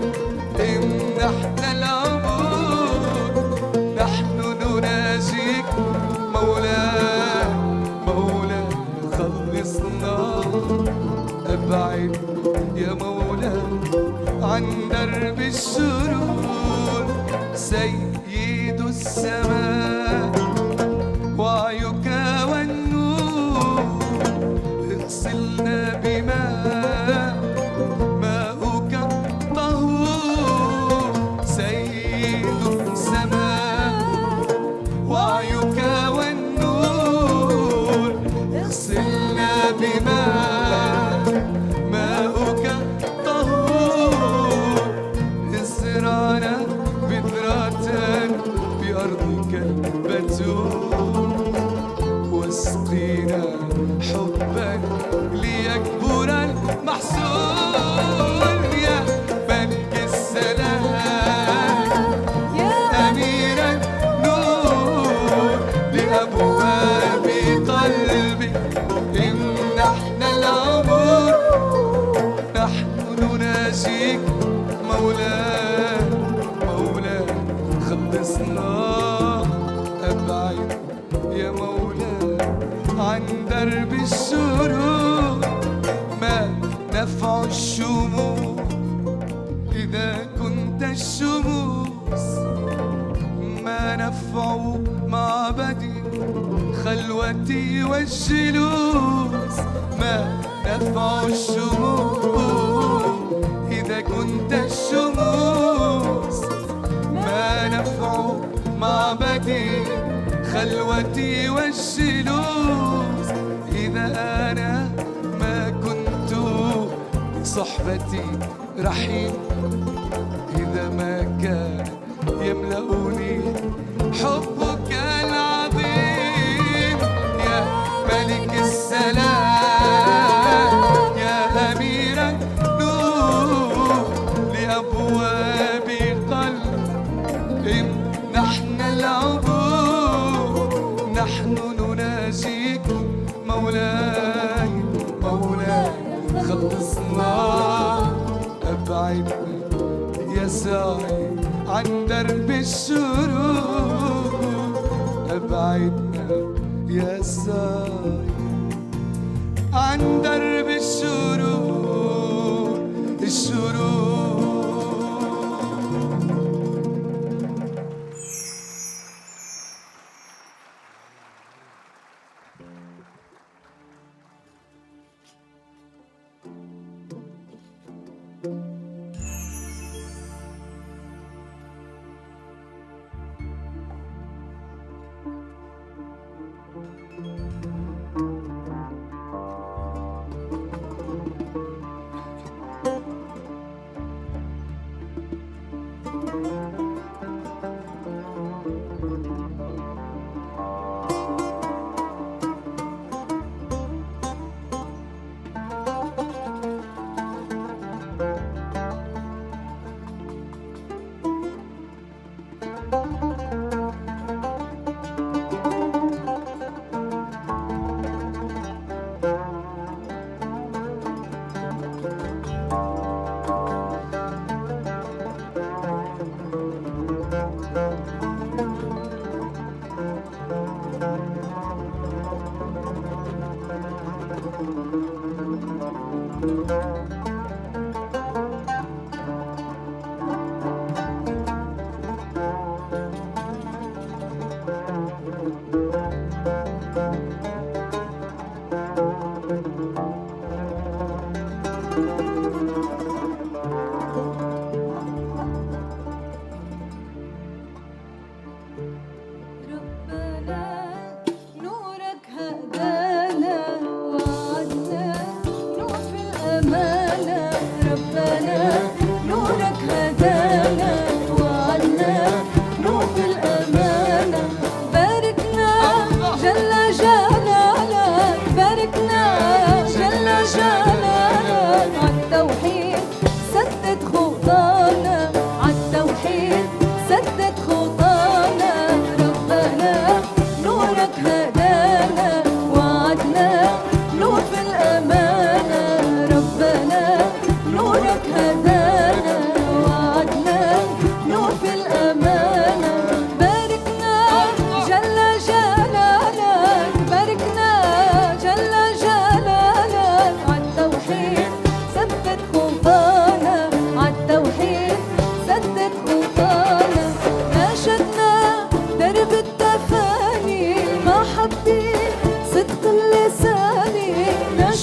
امنحنا العبور نحن نناجيك مولاي مولاي خلصنا أبعد يا مولاي عن درب الشرور سيد السماء وعيك والنور اغسلنا بماء ماؤك طهور سيد السماء وعيك والنور اغسلنا بماء ماؤك طهور ازرعنا بذرة بأرضك البتول واسقينا حبا ليكبر المحصول يا ملك السلام يا أمير النور لأبواب قلبك امنحنا العبور نحن نناجيك مولاي مولاي خلصنا أبعد يا مولاي عن درب الشرور ما نفع الشموس إذا كنت الشموس ما نفع معبدي خلوتي والجلوس ما نفع الشموس إذا كنت الشموس ما نفع معبدي خلوتي والجلوس إذا أنا ما كنت بصحبتي رحيم إذا ما كان يملأني حبك العظيم يا ملك السلام يا أمير النور لأبواب قلب امنحنا العبور نحن نناجيك مولاي مولاي خلصنا أبعدنا يا ساعي عن درب الشرور أبعدنا يا ساعي عن درب الشرور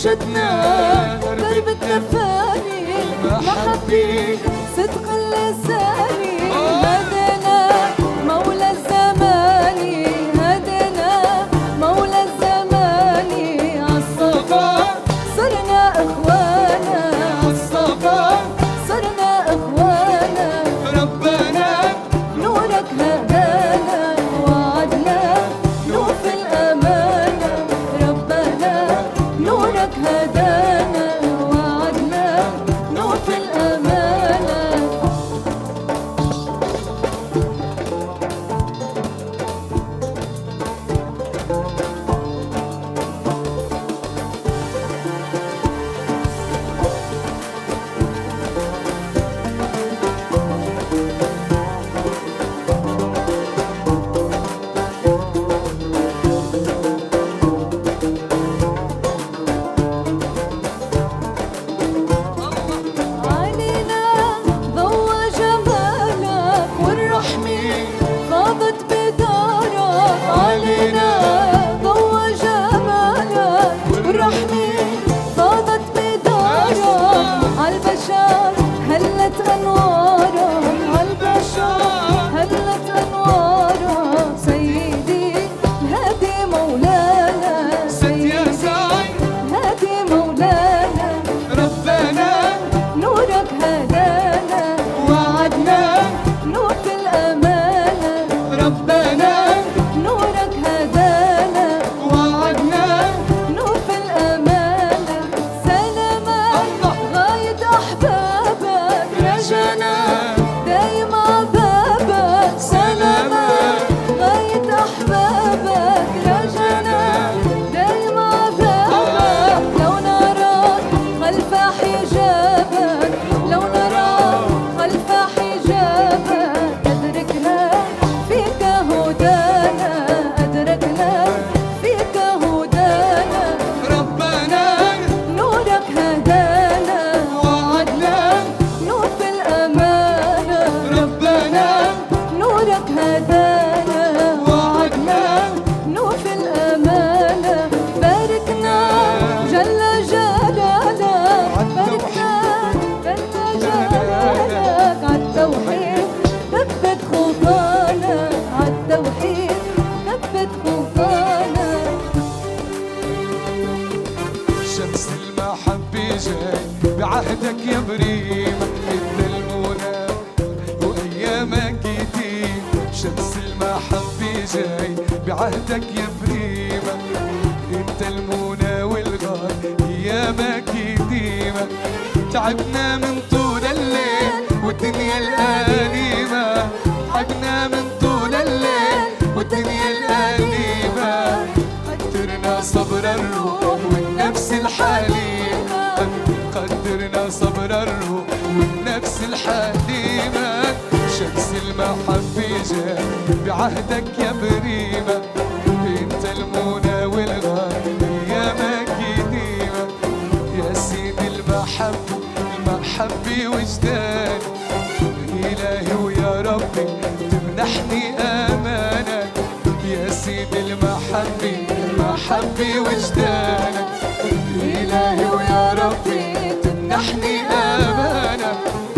شدنا درب التفاني محبي صدق اللساني هدنا مولى الزمان هدنا مولى الزمان عالصفا صرنا اخوانا عالصفا صرنا اخوانا ربنا نورك هدانا وعدنا نوفي الامانه ربنا نورك هدانا وعدنا نوفي الامانه علينا ضوى جمالك والرحمة غابت بدارك علينا ضوى جمالك والرحمة غابت بدارك عالبشر هلت أنوارك عالبشر هلت أنوارك سيدي الهادي مولانا ساتيا ساي الهادي مولانا ربنا نورك هدانا وعدنا نوفي الأمانة ربنا نورك هدانا وعدنا نوفي الأمانة سلامات غاية أحبابك رجانا دايم عبابك سلامات غاية أحبابك رجانا دايم عبابك لو نراك خلف حجابك لو نراك خلف حجابك أدركنا فيك هدانا أدركنا فيك هدانا ربنا نورك هدانا وعدنا نوفي الأمانة ربنا نورك هدانا وعدنا نوفي الأمانة باركنا جل جلالك باركنا جل جلالك عالتوحيد ثبت خطانا عالتوحيد ثبت خطانا شمس المحبة جاي بعهدك يا بريمة انت المنى وايامك جديد شمس المحبة جاي بعهدك يا بريمة انت المنى والغار ايامك قديمة تعبنا من طول الليل والدنيا الأليمة تعبنا من طول الليل والدنيا الأليمة قدرنا صبر الروح والنفس الحليمة قدرنا صبر الروح والنفس الحليمة شمس المحبة جاي بعهدك يا بريمة انت المنى والغار ايامك قديمة يا سيدي المحبة وجدان إلهي ويا ربي تمنحني أمانك يا سيدي المحبة وجدانك إلهي ويا ربي تمنحني أمانك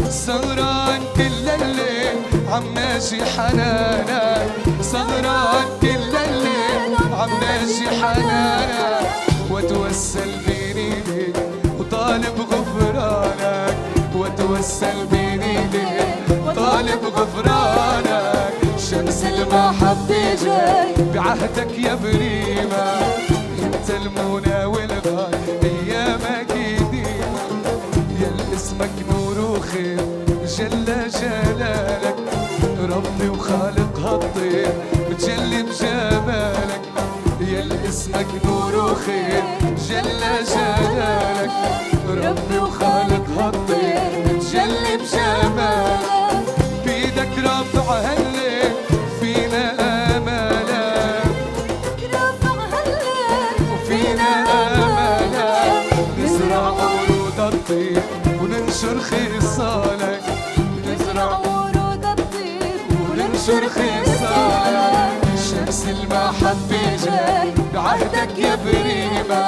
سهران كل الليل عم ماشي حنانك سهران كل الليل عم ماشي حنانك واتوسل بيني ليك وطالب غفرانك واتوسل بيني ليك وطالب غفرانك شمس المحبة جاي بعهدك يا بريمة انت المنى والغاية ايامك قديمة يا اسمك نور وخير جل جلالك ربي وخالق هالطير متجلي بجمالك يا اسمك نور وخير جل جلالك ربي وخالق هالطير متجلي بجمالك بيدك رافع هالليل فينا امالك رافع هالليل وفينا امالك نزرع ورود الطير وننشر خصالك نزرع ورود الطيب وننشر خصالك شمس المحبة جاي بعهدك يا بريمة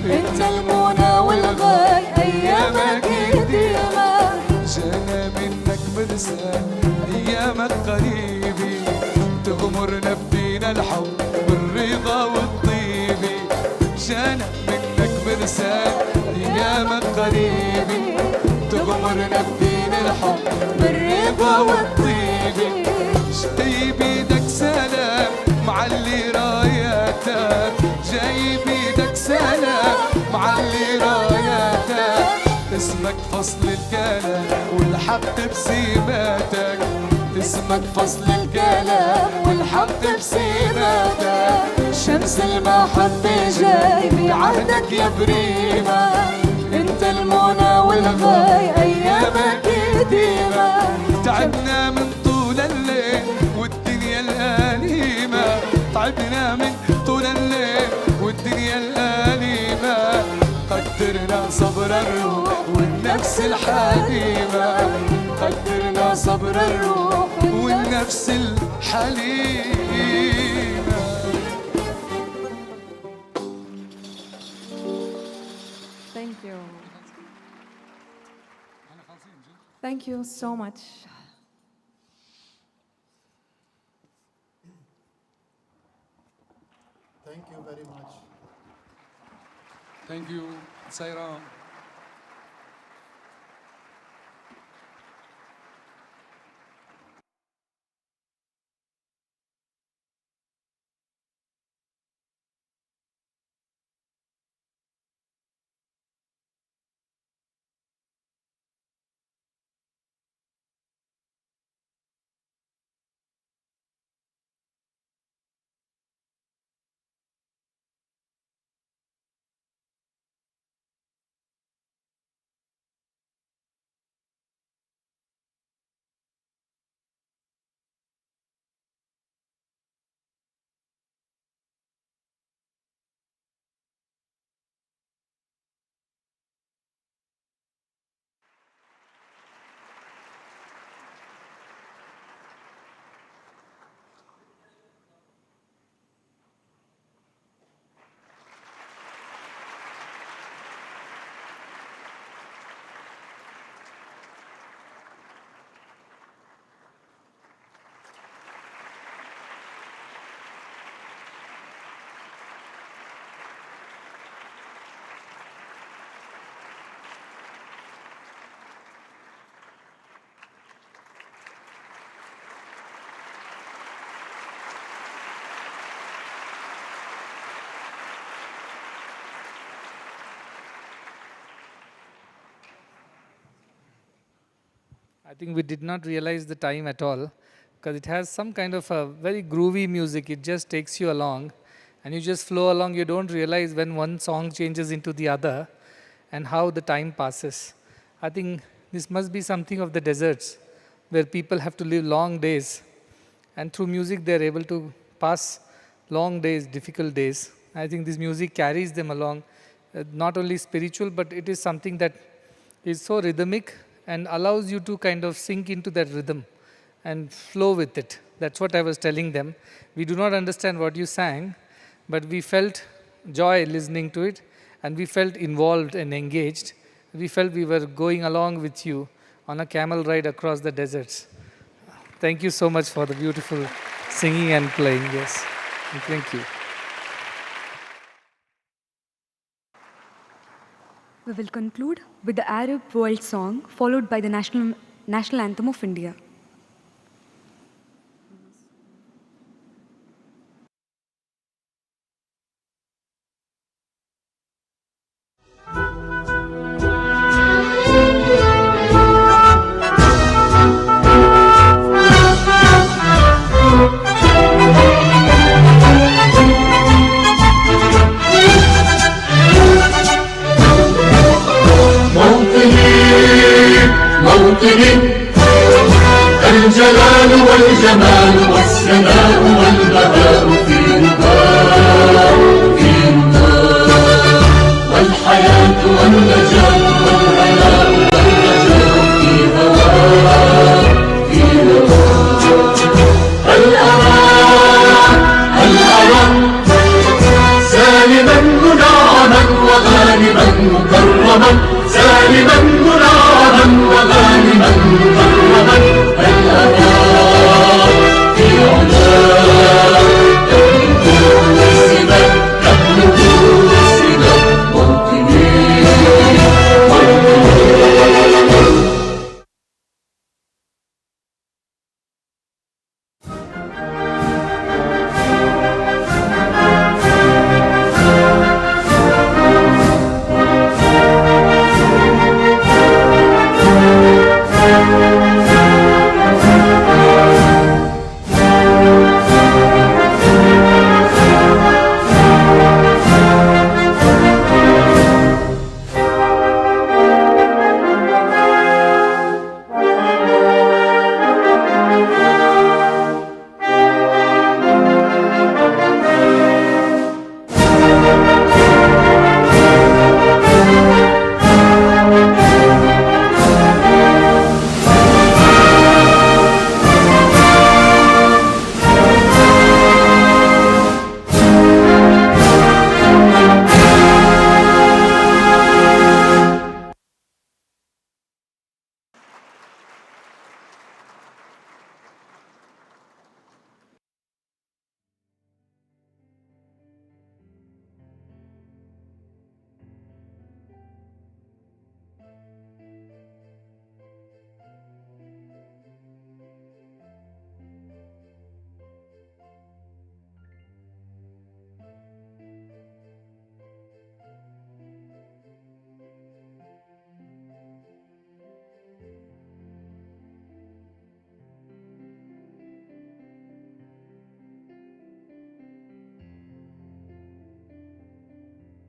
انت انت المنى والغاي ايامك قديمة. جانا منك مرسال ايامك قريبي، تغمرنا بدينا الحب بالرضا والطيبي. جانا منك مرسال ايامك قريبي، تغمرنا بدينا الحب بالرضا والطيبي. جاي بيدك سلام معلي راياتك، جاي بيدك سلام معلي راياتك. اسمك فصل الكلام والحق بسماتك، اسمك فصل الكلام والحق بسماتك. شمس المحبة جاي بعهدك يا بريمة، انت المنى والغاي ايامك قديمة. تعبنا من طول الليل والدنيا الأليمة، تعبنا من طول الليل والدنيا الأليمة. قدرنا صبر الروح والنفس الحليمة، قدرنا صبر الروح والنفس الحليمة. Thank you. Thank you so much. Thank you very much. Thank you, Saira. I think we did not realize the time at all, because it has some kind of a very groovy music. It just takes you along and you just flow along. You don't realize when one song changes into the other and how the time passes. I think this must be something of the deserts, where people have to live long days, and through music they're able to pass long days, difficult days. I think this music carries them along, not only spiritual, but it is something that is so rhythmic and allows you to kind of sink into that rhythm and flow with it. That's what I was telling them. We do not understand what you sang, but we felt joy listening to it, and we felt involved and engaged. We felt we were going along with you on a camel ride across the deserts. Thank you so much for the beautiful singing and playing. Yes, and thank you. We will conclude with the Arab World Song, followed by the national anthem of India. موطني الجلال